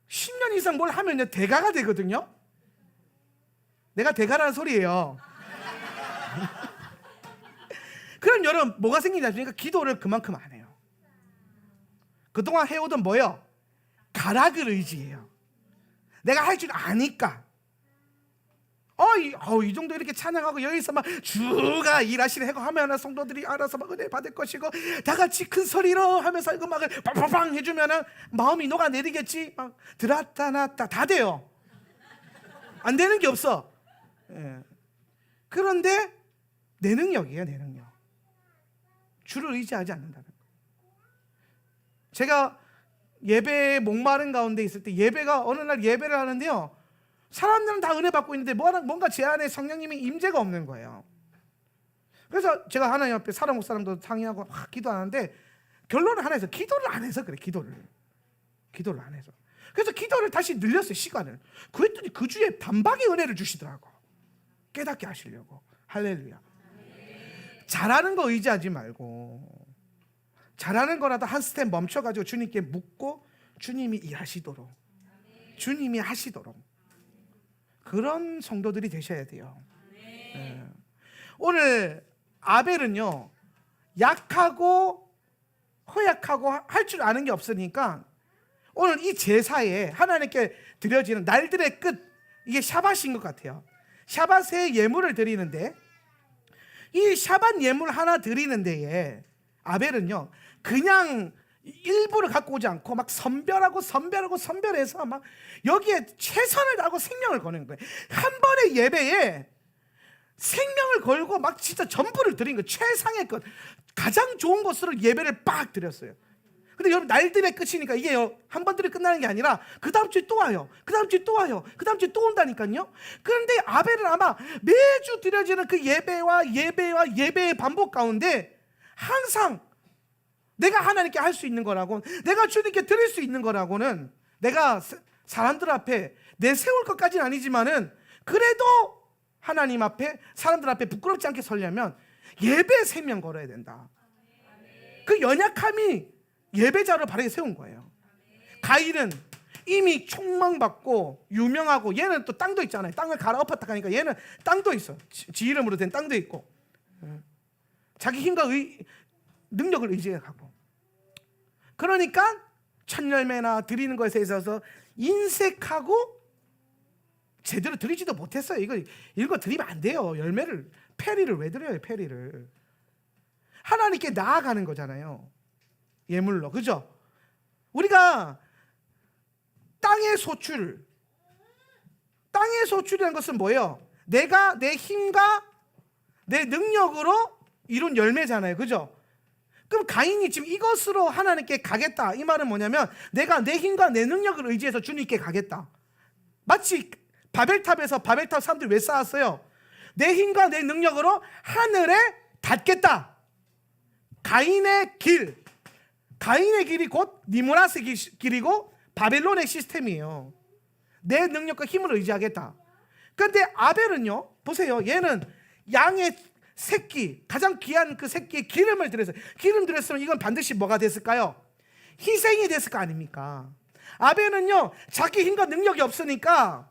10년 이상 뭘 하면 대가가 되거든요. 내가 대가라는 소리예요. 그럼 여러분 뭐가 생기냐니까 기도를 그만큼 안 해요. 그동안 해오던 뭐예요? 가락을 의지해요. 내가 할 줄 아니까. 이 정도 이렇게 찬양하고 여기서 막 주가 일하시네 하고 하면 성도들이 알아서 막 은혜 받을 것이고 다 같이 큰 소리로 하면서 이거 막 빵빵빵 해주면은 마음이 녹아내리겠지. 막 들었다 놨다 다 돼요. 안 되는 게 없어. 예. 그런데 내 능력이에요, 내 능력. 주를 의지하지 않는다는 거. 제가 예배에 목마른 가운데 있을 때 예배가 어느 날 예배를 하는데요, 사람들은 다 은혜 받고 있는데 뭔가 제 안에 성령님이 임재가 없는 거예요. 그래서 제가 하나님 앞에 사람 사람도 상의하고 막 기도하는데 결론은 하나에서 기도를 안 해서 그래. 기도를 안 해서. 그래서 기도를 다시 늘렸어요, 시간을. 그랬더니 그 주에 단박에 은혜를 주시더라고. 깨닫게 하시려고. 할렐루야. 잘하는 거 의지하지 말고 잘하는 거라도 한 스텝 멈춰가지고 주님께 묻고 주님이 일하시도록, 주님이 하시도록, 그런 성도들이 되셔야 돼요. 네. 오늘 아벨은요, 약하고 허약하고 할 줄 아는 게 없으니까 오늘 이 제사에 하나님께 드려지는 날들의 끝, 이게 샤밧인 것 같아요. 샤밧에 예물을 드리는데, 이 샤밧 예물 하나 드리는 데에 아벨은요 그냥 일부를 갖고 오지 않고 막 선별해서 막 여기에 최선을 다하고 생명을 거는 거예요. 한 번의 예배에 생명을 걸고 막 진짜 전부를 드린 거예요. 최상의 것, 가장 좋은 것으로 예배를 빡 드렸어요. 근데 여러분 날들의 끝이니까 이게 한 번 들이 끝나는 게 아니라 그 다음 주에 또 와요. 그 다음 주에 또 와요. 그 다음 주에 또 온다니까요. 그런데 아벨은 아마 매주 드려지는 그 예배의 반복 가운데 항상 내가 하나님께 할 수 있는 거라고, 내가 주님께 드릴 수 있는 거라고는, 내가 사람들 앞에 내세울 것까지는 아니지만은 그래도 하나님 앞에 사람들 앞에 부끄럽지 않게 서려면 예배 생명 걸어야 된다. 그 연약함이 예배자로 바르게 세운 거예요. 가인은 이미 총망받고 유명하고, 얘는 또 땅도 있잖아요. 땅을 갈아엎었다 하니까 얘는 땅도 있어. 지 이름으로 된 땅도 있고, 자기 힘과 능력을 의지해 가고. 그러니까 첫 열매나 드리는 것에 있어서 인색하고 제대로 드리지도 못했어요. 이거 드리면 안 돼요. 열매를, 페리를 왜 드려요? 페리를 하나님께 나아가는 거잖아요. 예물로, 그죠? 우리가 땅의 소출이라는 것은 뭐예요? 내가 내 힘과 내 능력으로 이룬 열매잖아요, 그죠? 그럼 가인이 지금 이것으로 하나님께 가겠다, 이 말은 뭐냐면 내가 내 힘과 내 능력을 의지해서 주님께 가겠다. 마치 바벨탑 사람들이 왜 쌓았어요? 내 힘과 내 능력으로 하늘에 닿겠다. 가인의 길이 곧 니므라스 길이고 바벨론의 시스템이에요. 내 능력과 힘을 의지하겠다. 그런데 아벨은요, 보세요. 얘는 양의 새끼, 가장 귀한 그 새끼에 기름을 드렸어요. 기름 드렸으면 이건 반드시 뭐가 됐을까요? 희생이 됐을 거 아닙니까? 아벨은요, 자기 힘과 능력이 없으니까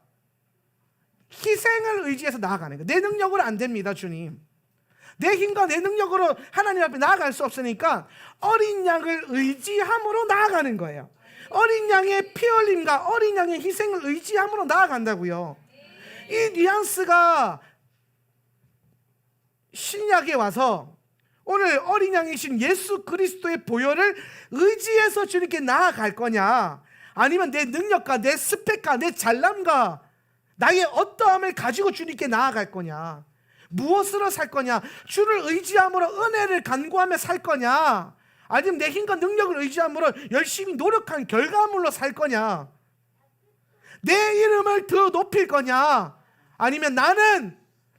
희생을 의지해서 나아가는 거예요. 내 능력으로 안 됩니다, 주님. 내 힘과 내 능력으로 하나님 앞에 나아갈 수 없으니까 어린 양을 의지함으로 나아가는 거예요. 어린 양의 피 흘림과 어린 양의 희생을 의지함으로 나아간다고요. 이 뉘앙스가 신약에 와서 오늘 어린 양이신 예수 그리스도의 보혈을 의지해서 주님께 나아갈 거냐, 아니면 내 능력과 내 스펙과 내 잘남과 나의 어떠함을 가지고 주님께 나아갈 거냐, 무엇으로 살 거냐, 주를 의지함으로 은혜를 간구하며 살 거냐, 아니면 내 힘과 능력을 의지함으로 열심히 노력한 결과물로 살 거냐, 내 이름을 더 높일 거냐, 아니면 나는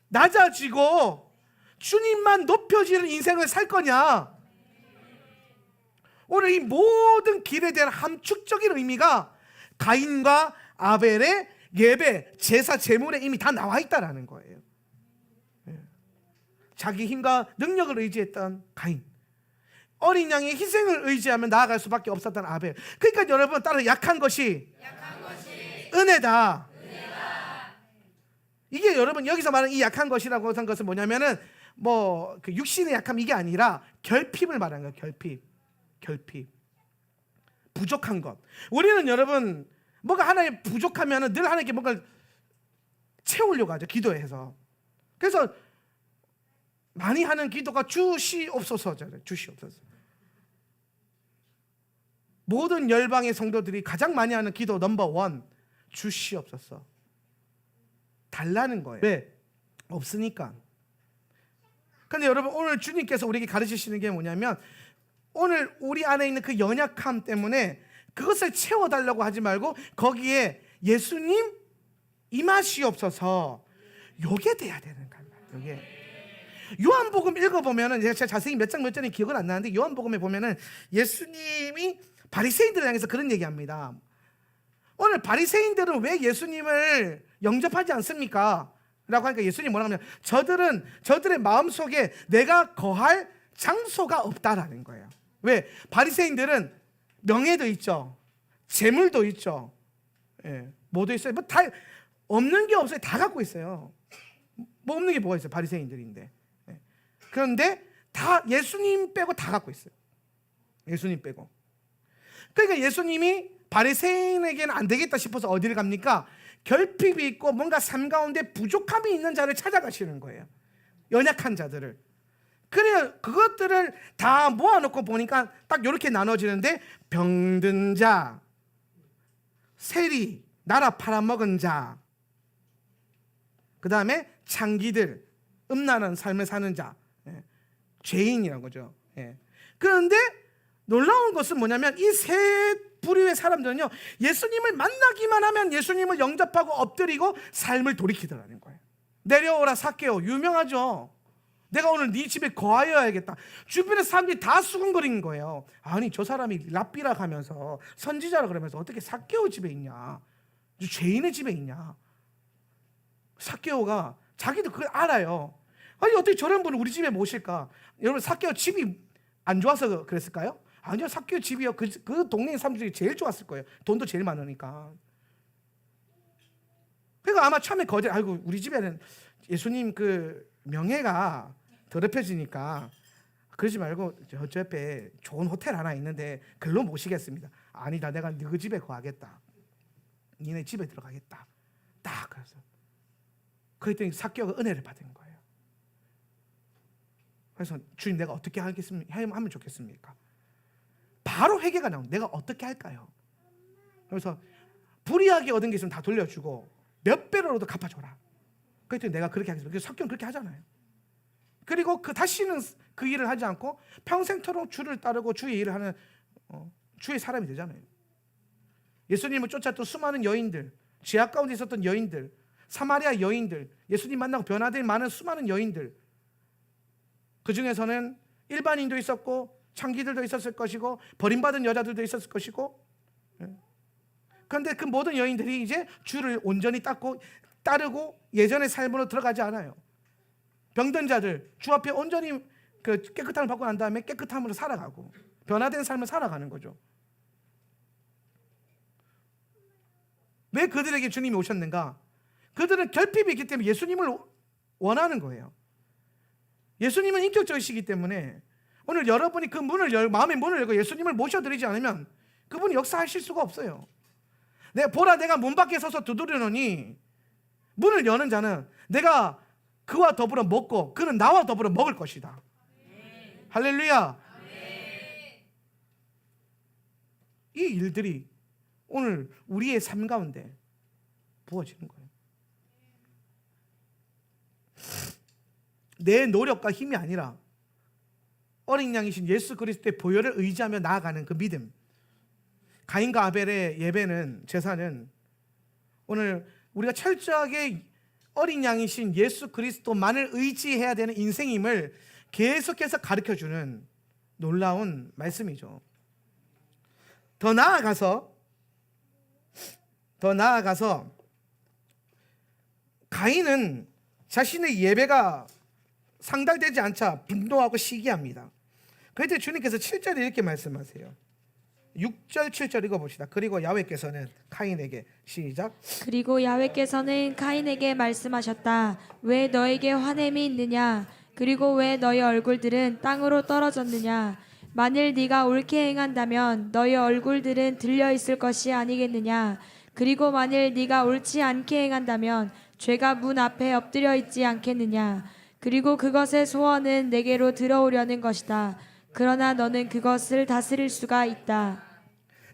낮아지고 주님만 높여지는 인생을 살 거냐. 오늘 이 모든 길에 대한 함축적인 의미가 가인과 아벨의 예배, 제사, 제물에 이미 다 나와 있다라는 거예요. 자기 힘과 능력을 의지했던 가인, 어린 양의 희생을 의지하며 나아갈 수밖에 없었던 아벨. 그러니까 여러분 따라 약한 것이 은혜다. 이게 여러분 여기서 말하는 이 약한 것이라고 한 것은 뭐냐면은 뭐 그 육신의 약함 이게 아니라 결핍을 말하는 거예요. 결핍. 부족한 것. 우리는 여러분 뭐가 하나에 부족하면은 늘 하나님께 뭔가 채우려고 하죠. 기도해서. 그래서 많이 하는 기도가 주시옵소서잖아요. 주시옵소서. 모든 열방의 성도들이 가장 많이 하는 기도 넘버 원, 주시옵소서. 달라는 거예요. 왜? 없으니까. 근데 여러분 오늘 주님께서 우리에게 가르치시는 게 뭐냐면 오늘 우리 안에 있는 그 연약함 때문에 그것을 채워달라고 하지 말고 거기에 예수님 임하시옵소서, 요게 돼야 되는 거예요. 요게. 요한복음 읽어보면은 제가 자세히 몇 장 몇 절이 기억은 안 나는데 요한복음에 보면은 예수님이 바리새인들을 향해서 그런 얘기합니다. 오늘 바리새인들은 왜 예수님을 영접하지 않습니까? 라고 하니까 예수님이 뭐라고 하면 저들의 마음속에 내가 거할 장소가 없다라는 거예요. 왜? 바리새인들은 명예도 있죠, 재물도 있죠, 뭐도 있어요. 뭐 다 없는 게 없어요. 다 갖고 있어요. 뭐 없는 게 뭐가 있어요? 바리새인들인데. 그런데 다 예수님 빼고 다 갖고 있어요. 예수님 빼고. 그러니까 예수님이 바리새인에게는 안 되겠다 싶어서 어디를 갑니까? 결핍이 있고 뭔가 삶 가운데 부족함이 있는 자를 찾아가시는 거예요. 연약한 자들을. 그래 그것들을 다 모아놓고 보니까 딱 이렇게 나눠지는데 병든 자, 세리, 나라 팔아먹은 자, 그 다음에 창기들, 음란한 삶을 사는 자, 죄인이라는 거죠. 그런데 놀라운 것은 뭐냐면 이 세 부류의 사람들은요, 예수님을 만나기만 하면 예수님을 영접하고 엎드리고 삶을 돌이키더라는 거예요. 내려오라 삭개오, 유명하죠. 내가 오늘 네 집에 거하여야겠다. 주변의 사람들이 다 수군거리는 거예요. 아니 저 사람이 랍비라 하면서 선지자라 그러면서 어떻게 삭개오 집에 있냐, 죄인의 집에 있냐. 삭개오가 자기도 그걸 알아요. 아니 어떻게 저런 분을 우리 집에 모실까? 여러분 삭개오 집이 안 좋아서 그랬을까요? 아니요, 삭개오 집이요 그 동네 사람들 중에 제일 좋았을 거예요. 돈도 제일 많으니까. 그러니까 아마 처음에 아이고 우리 집에는 예수님 그 명예가 더럽혀지니까 그러지 말고 저 옆에 좋은 호텔 하나 있는데 글로 모시겠습니다. 아니다, 내가 너 집에 거하겠다. 니네 집에 들어가겠다. 딱 그래서 그랬더니 삭개오가 은혜를 받은 거예요. 그래서 주님 내가 어떻게 하면 좋겠습니까? 바로 회개가 나온. 내가 어떻게 할까요? 그래서 불이하게 얻은 게 있으면 다 돌려주고 몇 배로라도 갚아줘라. 그랬더니 내가 그렇게 하겠습니다. 그래서 삭개오는 그렇게 하잖아요. 그리고 다시는 그 일을 하지 않고 평생토록 주를 따르고 주의 일을 하는 주의 사람이 되잖아요. 예수님을 쫓았던 수많은 여인들, 지하 가운데 있었던 여인들, 사마리아 여인들, 예수님 만나고 변화된 많은 수많은 여인들, 그 중에서는 일반인도 있었고 창기들도 있었을 것이고 버림받은 여자들도 있었을 것이고. 그런데 그 모든 여인들이 이제 주를 온전히 따르고 예전의 삶으로 들어가지 않아요. 병든 자들 주 앞에 온전히 그 깨끗함을 받고 난 다음에 깨끗함으로 살아가고 변화된 삶을 살아가는 거죠. 왜 그들에게 주님이 오셨는가? 그들은 결핍이 있기 때문에 예수님을 원하는 거예요. 예수님은 인격적이시기 때문에 오늘 여러분이 그 마음의 문을 열고 예수님을 모셔드리지 않으면 그분이 역사하실 수가 없어요. 내가 문 밖에 서서 두드리노니 문을 여는 자는 내가 그와 더불어 먹고 그는 나와 더불어 먹을 것이다. 할렐루야. 이 일들이 오늘 우리의 삶 가운데 부어지는 거예요. 내 노력과 힘이 아니라 어린 양이신 예수 그리스도의 보혈을 의지하며 나아가는 그 믿음. 가인과 아벨의 예배는, 제사는 오늘 우리가 철저하게 어린 양이신 예수 그리스도만을 의지해야 되는 인생임을 계속해서 가르쳐주는 놀라운 말씀이죠. 더 나아가서 가인은 자신의 예배가 상달되지 않자 분노하고 시기합니다. 그때 주님께서 7절에 이렇게 말씀하세요. 6절 7절 읽어봅시다. 그리고 야훼께서는 카인에게 시작. 그리고 야훼께서는 카인에게 말씀하셨다. 왜 너에게 화냄이 있느냐? 그리고 왜 너희 얼굴들은 땅으로 떨어졌느냐? 만일 네가 옳게 행한다면 너희 얼굴들은 들려 있을 것이 아니겠느냐? 그리고 만일 네가 옳지 않게 행한다면 죄가 문 앞에 엎드려 있지 않겠느냐? 그리고 그것의 소원은 내게로 들어오려는 것이다. 그러나 너는 그것을 다스릴 수가 있다.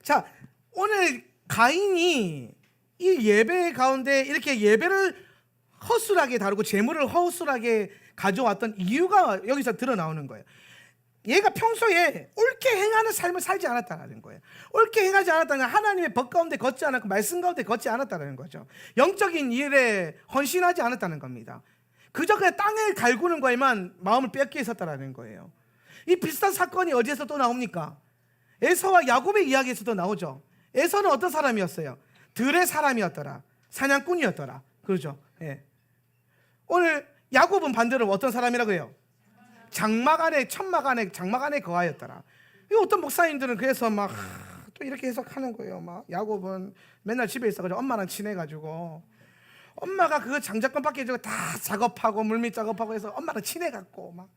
자, 오늘 가인이 이 예배 가운데 이렇게 예배를 허술하게 다루고 재물을 허술하게 가져왔던 이유가 여기서 드러나오는 거예요. 얘가 평소에 옳게 행하는 삶을 살지 않았다는 거예요. 옳게 행하지 않았다는 건 하나님의 법 가운데 걷지 않았고 말씀 가운데 걷지 않았다는 거죠. 영적인 일에 헌신하지 않았다는 겁니다. 그저 그냥 땅을 갈구는 거에만 마음을 뺏겨 있었다는 거예요. 이 비슷한 사건이 어디에서 또 나옵니까? 에서와 야곱의 이야기에서도 나오죠. 에서는 어떤 사람이었어요? 들의 사람이었더라. 사냥꾼이었더라. 그렇죠. 예. 오늘 야곱은 반대로 어떤 사람이라고 해요? 장막 안에 천막 안에 장막 안에 거하였더라. 이 어떤 목사님들은 그래서 막 또 이렇게 해석하는 거예요. 막 야곱은 맨날 집에 있어가지고 엄마랑 친해가지고 엄마가 그 장자권 밖에 해주고 다 작업하고 물밑 작업하고 해서 엄마랑 친해갖고 막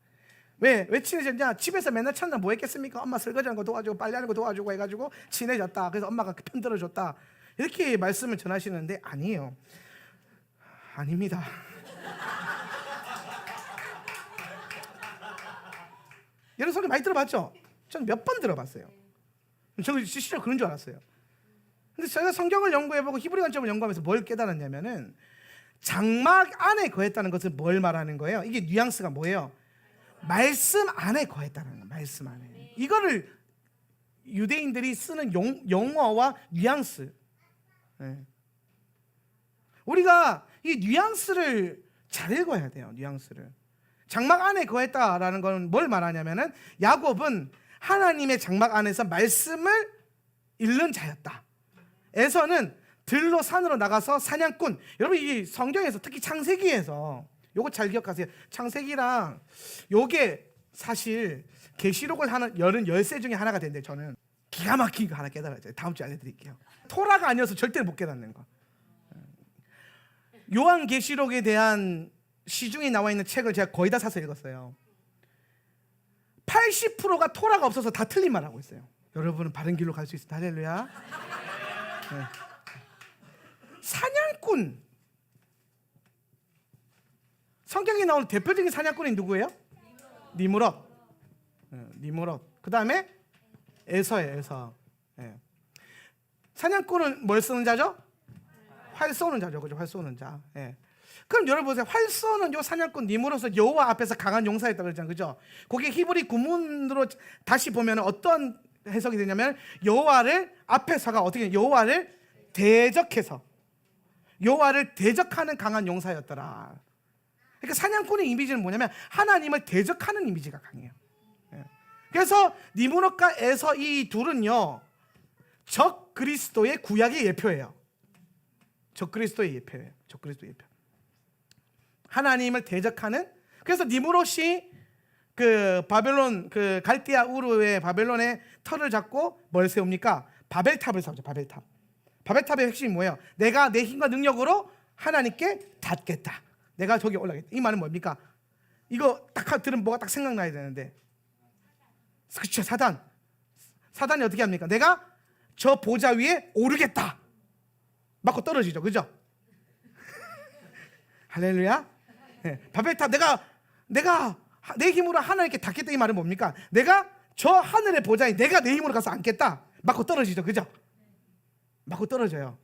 왜 친해졌냐? 집에서 맨날 첫날 뭐 했겠습니까? 엄마 설거지하는 거 도와주고 빨래하는 거 도와주고 해가지고 친해졌다. 그래서 엄마가 편 들어줬다. 이렇게 말씀을 전하시는데 아니에요. 아닙니다. 이런 소리 많이 들어봤죠? 전 몇 번 들어봤어요. 저 진짜 그런 줄 알았어요. 근데 제가 성경을 연구해보고 히브리 관점을 연구하면서 뭘 깨달았냐면은 장막 안에 거했다는 것은 뭘 말하는 거예요? 이게 뉘앙스가 뭐예요? 말씀 안에 거했다는 거예요. 말씀 안에. 이거를 유대인들이 쓰는 용어와 뉘앙스. 네. 우리가 이 뉘앙스를 잘 읽어야 돼요. 뉘앙스를. 장막 안에 거했다라는 건 뭘 말하냐면은 야곱은 하나님의 장막 안에서 말씀을 읽는 자였다. 에서는 들로 산으로 나가서 사냥꾼. 여러분 이 성경에서 특히 창세기에서 요거 잘 기억하세요. 창세기랑 요게 사실 계시록을 하는 열세 중에 하나가 된대. 저는 기가 막힌 거 하나 깨달았어요. 다음 주에 알려드릴게요. 토라가 아니어서 절대 못 깨닫는 거. 요한계시록에 대한 시중에 나와 있는 책을 제가 거의 다 사서 읽었어요. 80%가 토라가 없어서 다 틀린 말 하고 있어요. 여러분은 바른 길로 갈 수 있습니다. 할렐루야. 네. 사냥꾼. 성경에 나오는 대표적인 사냥꾼이 누구예요? 니므롯. 니므롯. 그 다음에 에서예요. 에서. 네. 사냥꾼은 뭘 쓰는 자죠? 활 쏘는 자죠. 그죠? 활 쏘는 자. 네. 그럼 여러분 보세요. 활 쏘는 요 사냥꾼 니므롯은 여호와 앞에서 강한 용사였다고 그랬잖아요. 그죠? 거기에 히브리 구문으로 다시 보면 어떤 해석이 되냐면 여호와를 앞에서가 어떻게 여호와를 대적해서 여호와를 대적하는 강한 용사였더라. 그러니까 사냥꾼의 이미지는 뭐냐면 하나님을 대적하는 이미지가 강해요. 그래서 니므롯과 에서 이 둘은요 적 그리스도의 구약의 예표예요. 적 그리스도의 예표예요. 적 그리스도의 예표. 하나님을 대적하는. 그래서 니므롯이 그 바벨론 그 갈대아 우르의 바벨론의 터를 잡고 뭘 세웁니까? 바벨탑을 세우죠. 바벨탑. 바벨탑의 핵심이 뭐예요? 내가 내 힘과 능력으로 하나님께 닿겠다. 내가 저기 올라가겠다. 이 말은 뭡니까? 이거 딱 들으면 뭐가 딱 생각나야 되는데. 그렇죠. 사단이 어떻게 합니까? 내가 저 보좌 위에 오르겠다. 맞고 떨어지죠. 그죠? 할렐루야. 네. 바벨탑 내가 내 힘으로 하나님께 닿겠다. 이 말은 뭡니까? 내가 저 하늘의 보좌에 내가 내 힘으로 가서 앉겠다. 맞고 떨어지죠. 그죠? 맞고 떨어져요.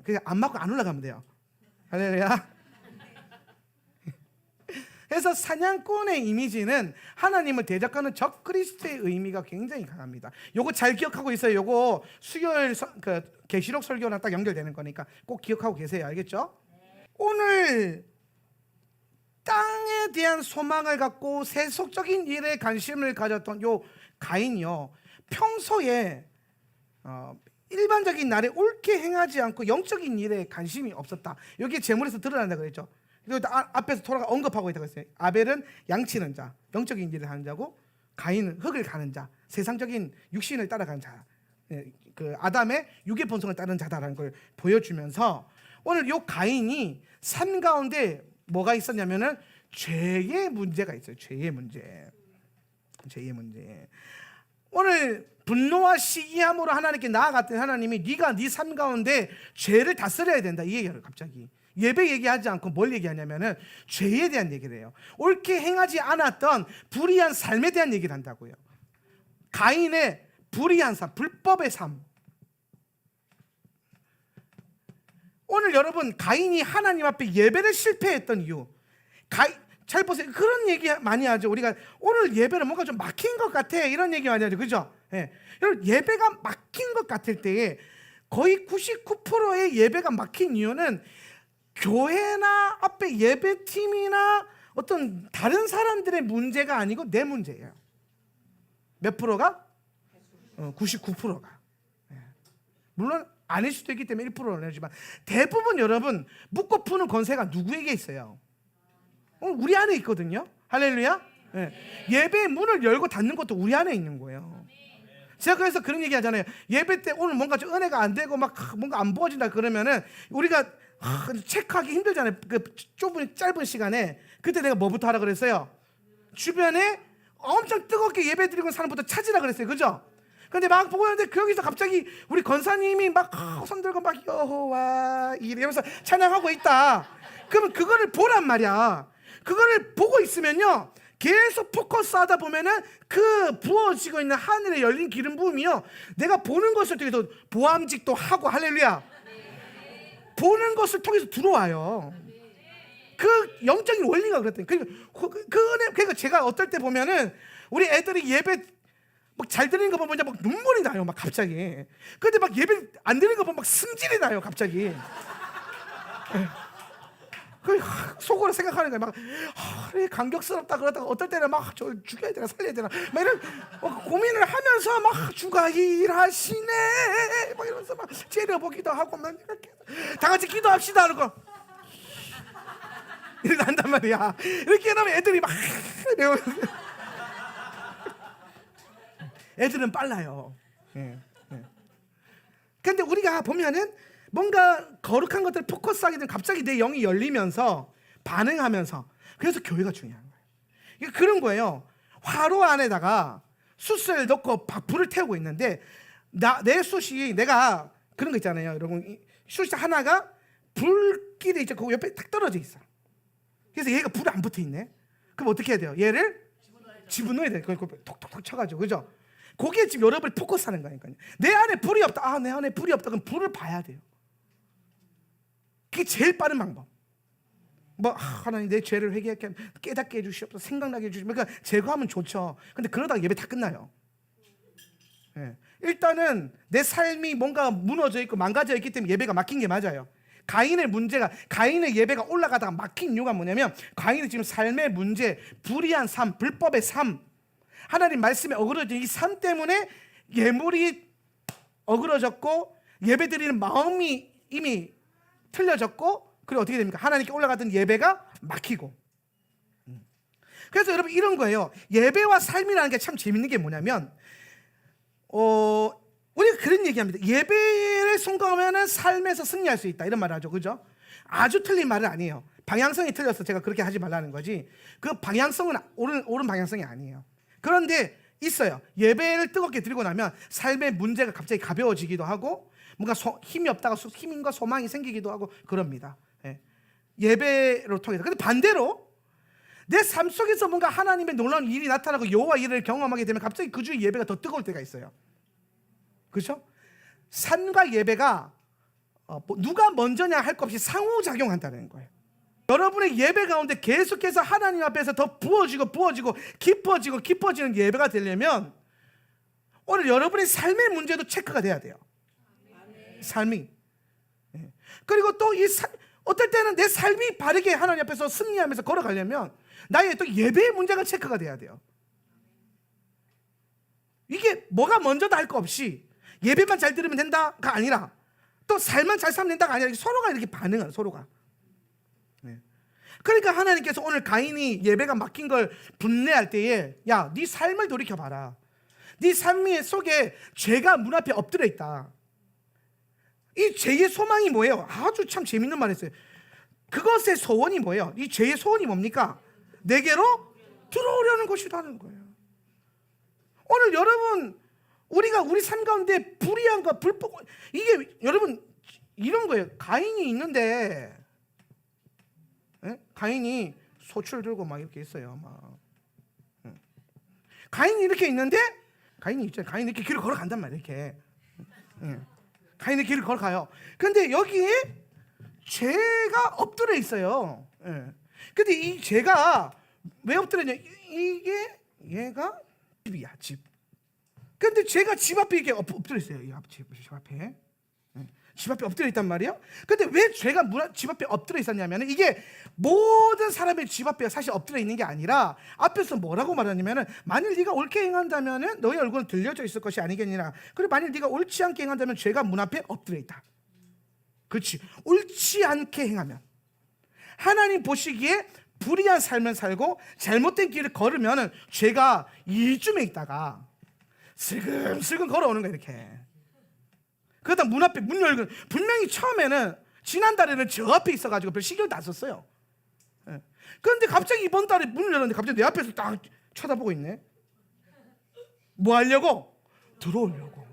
그냥 안 맞고 안 올라가면 돼요. 할렐루야. 그래서 사냥꾼의 이미지는 하나님을 대적하는 적 그리스도의 의미가 굉장히 강합니다. 요거 잘 기억하고 있어요. 요거 수요일 그 계시록 설교랑 딱 연결되는 거니까 꼭 기억하고 계세요. 알겠죠? 오늘 땅에 대한 소망을 갖고 세속적인 일에 관심을 가졌던 요 가인이요 평소에 일반적인 날에 옳게 행하지 않고 영적인 일에 관심이 없었다. 여기 제물에서 드러난다 그랬죠. 그리고 앞에서 토라가 언급하고 있다고 했어요. 아벨은 양치는 자, 영적인 일을 하는 자고 가인은 흙을 가는 자, 세상적인 육신을 따라가는 자. 그 아담의 육의 본성을 따른 자다라는 걸 보여주면서 오늘 요 가인이 삶 가운데 뭐가 있었냐면은 죄의 문제가 있어요. 죄의 문제. 오늘 분노와 시기함으로 하나님께 나아갔던 하나님이 네가 네 삶 가운데 죄를 다스려야 된다 이 얘기를 갑자기 예배 얘기하지 않고 뭘 얘기하냐면은 죄에 대한 얘기를 해요. 옳게 행하지 않았던 불의한 삶에 대한 얘기를 한다고요. 가인의 불의한 삶, 불법의 삶. 오늘 여러분 가인이 하나님 앞에 예배를 실패했던 이유, 잘 보세요. 그런 얘기 많이 하죠. 우리가 오늘 예배는 뭔가 좀 막힌 것 같아 이런 얘기 많이 하죠. 그죠? 예. 여러분 예배가 막힌 것 같을 때에 거의 99%의 예배가 막힌 이유는 교회나 앞에 예배팀이나 어떤 다른 사람들의 문제가 아니고 내 문제예요. 몇 프로가? 99%가. 물론 아닐 수도 있기 때문에 1%는 하지만 대부분 여러분 묻고 푸는 권세가 누구에게 있어요? 우리 안에 있거든요. 할렐루야. 예배의 문을 열고 닫는 것도 우리 안에 있는 거예요. 제가 그래서 그런 얘기 하잖아요. 예배 때 오늘 뭔가 좀 은혜가 안 되고 막 뭔가 안 부어진다 그러면은 우리가 체크하기 힘들잖아요. 그 짧은 시간에. 그때 내가 뭐부터 하라 그랬어요? 주변에 엄청 뜨겁게 예배 드리고 있는 사람부터 찾으라 그랬어요. 그죠? 근데 막 보고 있는데 거기서 갑자기 우리 권사님이 막 손들고 막 여호와 이러면서 찬양하고 있다. 그러면 그거를 보란 말이야. 그거를 보고 있으면요 계속 포커스 하다 보면은 그 부어지고 있는 하늘에 열린 기름 부음이요 내가 보는 것을 통해서 보암직도 하고 할렐루야 보는 것을 통해서 들어와요. 그 영적인 원리가 그랬더니 그러니까 제가 어떨 때 보면은 우리 애들이 예배 막 잘 드리는 거 보면 막 눈물이 나요 막 갑자기. 근데 막 예배 안 드리는 거 보면 막 승질이 나요 갑자기. 그 속으로 생각하는 거야. 막 감격스럽다 그러다가 어떨 때는 막 저 죽여야 되나 살려야 되나 막 이런 고민을 하면서 막 주가 일하시네 막 이러면서 막 째려보기도 하고 막 이렇게 다 같이 기도합시다 하는 거 이렇게 한단 말이야. 이렇게 하면 애들이 막 배우면서 애들은 빨라요. 근데 우리가 보면은 뭔가 거룩한 것들 포커스하게 되면 갑자기 내 영이 열리면서 반응하면서 그래서 교회가 중요한 거예요. 이게 그런 거예요. 화로 안에다가 숯을 넣고 불을 태우고 있는데 내 숯이 내가 그런 거 있잖아요. 여러분 숯이 하나가 불길이 이제 그 옆에 딱 떨어져 있어. 그래서 얘가 불이 안 붙어 있네. 그럼 어떻게 해야 돼요? 얘를 집어넣어야 돼. 톡톡톡 쳐가지고 그죠? 거기에 지금 여러분이 포커스하는 거니까요. 내 안에 불이 없다. 내 안에 불이 없다. 그럼 불을 봐야 돼요. 그게 제일 빠른 방법. 하나님 내 죄를 회개하게 깨닫게 해주시옵소서 생각나게 해주시옵소서. 그러니까 제거하면 좋죠. 근데 그러다가 예배 다 끝나요. 일단은 내 삶이 뭔가 무너져 있고 망가져 있기 때문에 예배가 막힌 게 맞아요. 가인의 예배가 올라가다가 막힌 이유가 뭐냐면 가인의 지금 삶의 문제, 불의한 삶, 불법의 삶, 하나님 말씀에 어그러진 이 삶 때문에 예물이 어그러졌고 예배드리는 마음이 이미 틀려졌고 그리고 어떻게 됩니까? 하나님께 올라가던 예배가 막히고. 그래서 여러분 이런 거예요. 예배와 삶이라는 게 참 재밌는 게 뭐냐면 우리가 그런 얘기합니다. 예배를 성공하면 삶에서 승리할 수 있다 이런 말을 하죠. 그죠? 아주 틀린 말은 아니에요. 방향성이 틀려서 제가 그렇게 하지 말라는 거지 그 방향성은 옳은 방향성이 아니에요. 그런데 있어요. 예배를 뜨겁게 드리고 나면 삶의 문제가 갑자기 가벼워지기도 하고 뭔가 힘이 없다가 힘과 소망이 생기기도 하고 그럽니다. 예배로 통해서. 근데 반대로 내 삶 속에서 뭔가 하나님의 놀라운 일이 나타나고 여호와 일을 경험하게 되면 갑자기 그 주의 예배가 더 뜨거울 때가 있어요. 그렇죠? 삶과 예배가 누가 먼저냐 할 것 없이 상호작용한다는 거예요. 여러분의 예배 가운데 계속해서 하나님 앞에서 더 부어지고 깊어지는 예배가 되려면 오늘 여러분의 삶의 문제도 체크가 돼야 돼요. 삶이. 그리고 또 어떨 때는 내 삶이 바르게 하나님 앞에서 승리하면서 걸어가려면 나의 또 예배의 문제가 체크가 돼야 돼요. 이게 뭐가 먼저다 할 거 없이 예배만 잘 들으면 된다가 아니라 또 삶만 잘 살면 된다가 아니라 서로가 이렇게 반응하는 서로가. 그러니까 하나님께서 오늘 가인이 예배가 막힌 걸 분내할 때에 야, 네 삶을 돌이켜봐라. 네 삶 속에 죄가 문 앞에 엎드려 있다. 이 죄의 소망이 뭐예요? 아주 참 재밌는 말 했어요. 그것의 소원이 뭐예요? 이 죄의 소원이 뭡니까? 내게로 들어오려는 것이라는 거예요. 오늘 여러분, 우리가 우리 삶 가운데 불의함과 불법, 이게 여러분 이런 거예요. 가인이 있는데, 가인이 소출 들고 막 이렇게 있어요. 막 가인이 이렇게 있는데, 가인이 있잖아요. 가인이 이렇게 길을 걸어간단 말이에요. 이렇게 가인이 길을 걸어가요. 근데 여기에 죄가 엎드려 있어요. 근데 이 죄가 왜 엎드렸냐? 이게 얘가 집이야, 집. 근데 죄가 집 앞에 이렇게 엎드려 있어요. 이 집 앞에. 집 앞에 엎드려 있단 말이에요. 근데 왜 죄가 집 앞에 엎드려 있었냐면, 이게 모든 사람의 집 앞에 사실 엎드려 있는 게 아니라, 앞에서 뭐라고 말하냐면은, 만일 네가 옳게 행한다면은 너희 얼굴은 들려져 있을 것이 아니겠니라. 그리고 만일 네가 옳지 않게 행한다면 죄가 문 앞에 엎드려 있다. 그렇지. 옳지 않게 행하면, 하나님 보시기에 불의한 삶을 살고 잘못된 길을 걸으면은 죄가 이쯤에 있다가 슬금슬금 걸어오는 거야, 이렇게. 그러다 문 앞에 문 열고, 분명히 처음에는 지난달에는 저 앞에 있어가지고 별 신경도 안 썼어요. 그런데 갑자기 이번 달에 문을 열었는데 갑자기 내 앞에서 딱 쳐다보고 있네. 뭐 하려고? 들어오려고.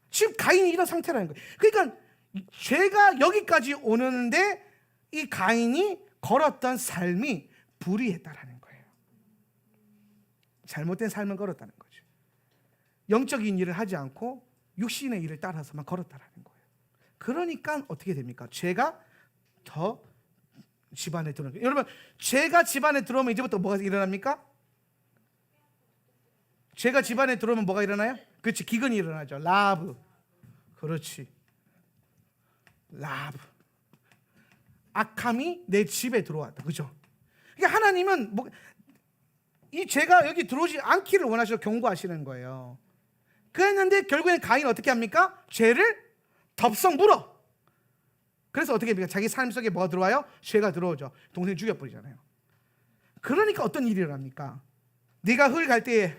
지금 가인이 이런 상태라는 거예요. 그러니까 죄가 여기까지 오는데 이 가인이 걸었던 삶이 불의했다라는 거예요. 잘못된 삶을 걸었다는 거죠. 영적인 일을 하지 않고 육신의 일을 따라서만 걸었다라는 거예요. 그러니까 어떻게 됩니까? 죄가 더 집안에 들어오는 거예요. 여러분, 죄가 집안에 들어오면 이제부터 뭐가 일어납니까? 죄가 집안에 들어오면 뭐가 일어나요? 그렇지, 기근이 일어나죠. 라브. 그렇지, 라브. 악함이 내 집에 들어왔다. 그죠? 그러니까 하나님은 이 죄가 여기 들어오지 않기를 원하셔서 경고하시는 거예요. 그랬는데 결국엔 가인은 어떻게 합니까? 죄를 덥석 물어. 그래서 어떻게 합니까? 자기 삶 속에 뭐가 들어와요? 죄가 들어오죠. 동생 죽여버리잖아요. 그러니까 어떤 일이 일어납니까? 네가 흙을 갈 때에,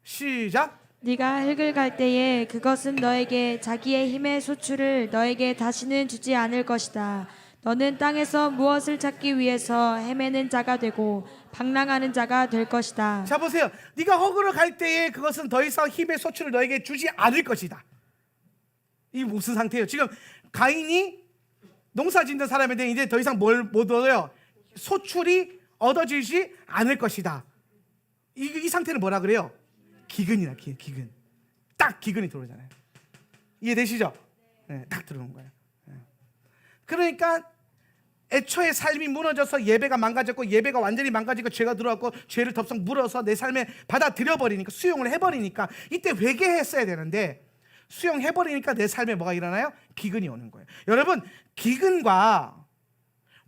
시작. 네가 흙을 갈 때에 그것은 너에게 자기의 힘의 소출을 너에게 다시는 주지 않을 것이다. 너는 땅에서 무엇을 찾기 위해서 헤매는 자가 되고 방랑하는 자가 될 것이다. 자, 보세요. 네가 흙으로 갈 때에 그것은 더 이상 힘의 소출을 너에게 주지 않을 것이다. 이 무슨 상태예요? 지금 가인이 농사 짓는 사람인데 이제 더 이상 뭘 못 얻어요? 소출이 얻어지지 않을 것이다. 이 상태는 뭐라 그래요? 기근이라. 기근. 딱 기근이 들어오잖아요. 이해되시죠? 네, 딱 들어온 거예요. 그러니까 애초에 삶이 무너져서 예배가 망가졌고, 예배가 완전히 망가지고 죄가 들어왔고, 죄를 덥석 물어서 내 삶에 받아들여버리니까, 수용을 해버리니까, 이때 회개했어야 되는데 수용해버리니까 내 삶에 뭐가 일어나요? 기근이 오는 거예요. 여러분, 기근과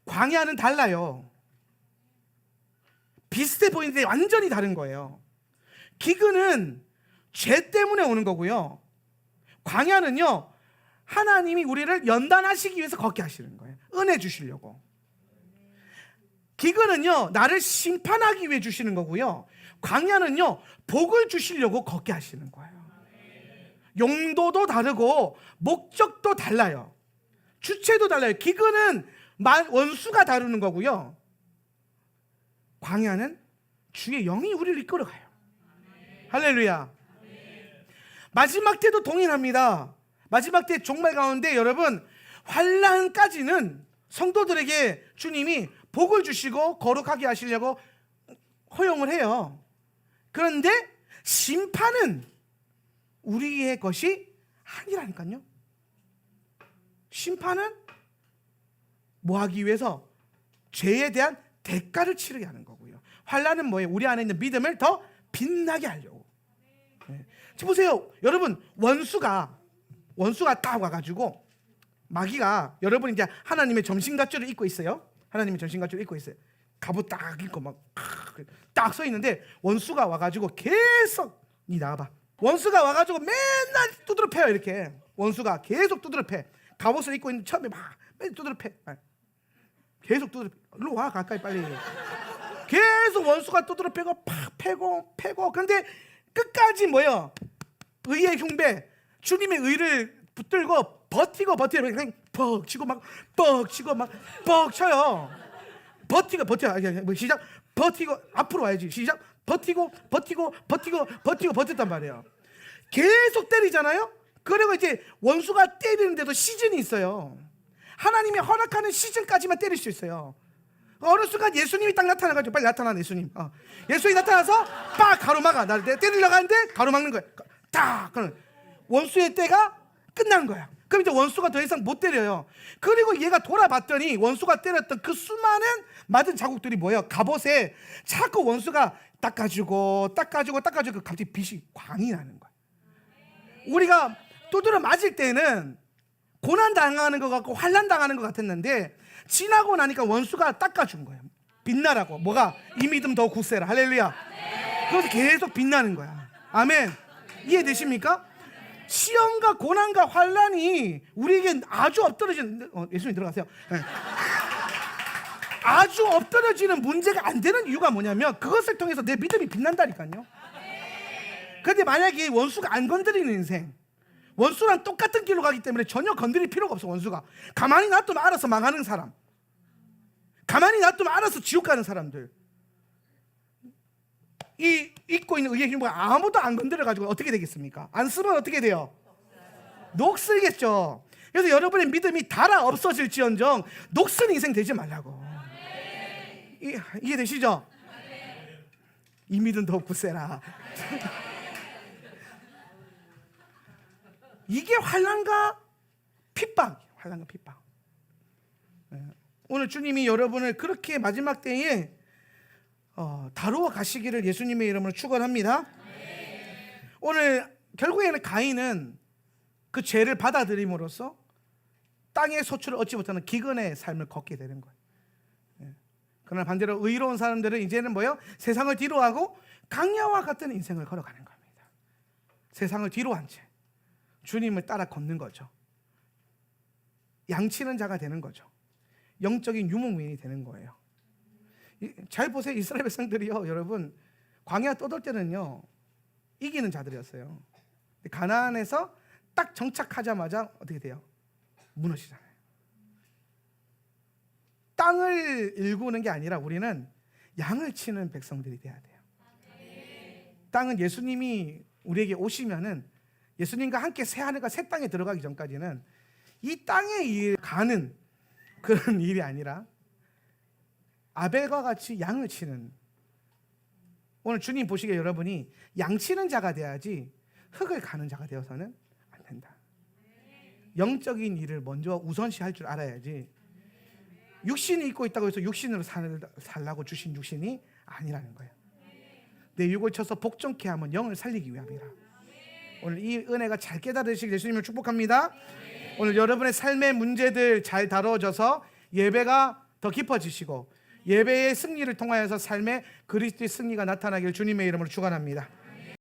광야는 달라요. 비슷해 보이는데 완전히 다른 거예요. 기근은 죄 때문에 오는 거고요, 광야는요, 하나님이 우리를 연단하시기 위해서 걷게 하시는 거예요. 은혜 주시려고. 기근은요, 나를 심판하기 위해 주시는 거고요, 광야는요, 복을 주시려고 걷게 하시는 거예요. 용도도 다르고 목적도 달라요. 주체도 달라요. 기근은 원수가 다루는 거고요, 광야는 주의 영이 우리를 이끌어가요. 할렐루야. 마지막 때도 동일합니다. 마지막 때 종말 가운데 여러분, 환난까지는 성도들에게 주님이 복을 주시고 거룩하게 하시려고 허용을 해요. 그런데 심판은 우리의 것이 아니라니까요. 심판은 뭐 하기 위해서? 죄에 대한 대가를 치르게 하는 거고요. 환난은 뭐예요? 우리 안에 있는 믿음을 더 빛나게 하려고. 지금 보세요. 여러분, 원수가 딱 와가지고, 마귀가, 여러분 이제 하나님의 점심갑주를 입고 있어요. 하나님의 점심갑주를 입고 있어요. 갑옷 딱 입고 막 딱 서 있는데, 원수가 와가지고 계속, 니 나와봐. 원수가 와가지고 맨날 두드려 패요. 이렇게 원수가 계속 두드려 패. 갑옷을 입고 있는 처음에 막 맨날 두드려 패. 계속 두드려 패. 일로 와, 가까이 빨리. 계속 원수가 두드려 패고 팍 패고. 그런데 끝까지 뭐예요? 의의 흉배, 주님의 의를 붙들고 버티고 그냥 뻑 치고 막 뻑 쳐요. 버텨. 시작. 버티고 앞으로 와야지. 시작. 버티고 버텼단 말이에요. 계속 때리잖아요. 그리고 이제 원수가 때리는데도 시즌이 있어요. 하나님이 허락하는 시즌까지만 때릴 수 있어요. 어느 순간 예수님이 딱 나타나가지고 빨리 나타나 예수님. 예수님이 나타나서 빡 가로막아. 나를 때리려고 하는데 가로막는 거야. 딱. 그럼 원수의 때가 끝난 거야. 그럼 이제 원수가 더 이상 못 때려요. 그리고 얘가 돌아봤더니 원수가 때렸던 그 수많은 맞은 자국들이 뭐예요? 갑옷에 자꾸 원수가 닦아주고 갑자기 빛이 광이 나는 거야. 우리가 두드려 맞을 때는 고난 당하는 것 같고 환난 당하는 것 같았는데 지나고 나니까 원수가 닦아준 거예요. 빛나라고. 뭐가? 이 믿음 더 굳세라. 할렐루야. 그래서 계속 빛나는 거야. 아멘. 이해되십니까? 시험과 고난과 환난이 우리에게 아주 엎드러지는 예수님 들어가세요. 네. 아주 엎드러지는 문제가 안 되는 이유가 뭐냐면 그것을 통해서 내 믿음이 빛난다니까요. 그런데 만약에 원수가 안 건드리는 인생, 원수랑 똑같은 길로 가기 때문에 전혀 건드릴 필요가 없어. 원수가 가만히 놔두면 알아서 망하는 사람, 가만히 놔두면 알아서 지옥 가는 사람들, 이 입고 있는 의의 힘을 아무도 안 건드려가지고 어떻게 되겠습니까? 안 쓰면 어떻게 돼요? 녹슬겠죠. 그래서 여러분의 믿음이 달아 없어질지언정 녹슨 인생 되지 말라고. 이해되시죠? 이 믿음 더 굳세라. 이게 환난과 핍박. 오늘 주님이 여러분을 그렇게 마지막 때에 다루어 가시기를 예수님의 이름으로 축원합니다. 오늘 결국에는 가인은 그 죄를 받아들임으로써 땅의 소출을 얻지 못하는 기근의 삶을 걷게 되는 거예요. 그러나 반대로 의로운 사람들은 이제는 뭐예요? 세상을 뒤로하고 강야와 같은 인생을 걸어가는 겁니다. 세상을 뒤로한 채 주님을 따라 걷는 거죠. 양치는 자가 되는 거죠. 영적인 유목민이 되는 거예요. 잘 보세요. 이스라엘 백성들이요, 여러분 광야 떠돌 때는요 이기는 자들이었어요. 가나안에서 딱 정착하자마자 어떻게 돼요? 무너지잖아요. 땅을 일구는 게 아니라 우리는 양을 치는 백성들이 돼야 돼요. 땅은 예수님이 우리에게 오시면은 예수님과 함께 새 하늘과 새 땅에 들어가기 전까지는 이 땅에 일 가는 그런 일이 아니라 아벨과 같이 양을 치는, 오늘 주님 보시기에 여러분이 양 치는 자가 돼야지 흙을 가는 자가 되어서는 안 된다. 영적인 일을 먼저 우선시할 줄 알아야지 육신이 있고 있다고 해서 육신으로 살라고 주신 육신이 아니라는 거예요. 내 육을 쳐서 복종케 하면 영을 살리기 위함이라. 오늘 이 은혜가 잘 깨달으시길 예수님을 축복합니다. 오늘 여러분의 삶의 문제들 잘 다뤄져서 예배가 더 깊어지시고 예배의 승리를 통하여서 삶의 그리스도의 승리가 나타나길 주님의 이름으로 축원합니다.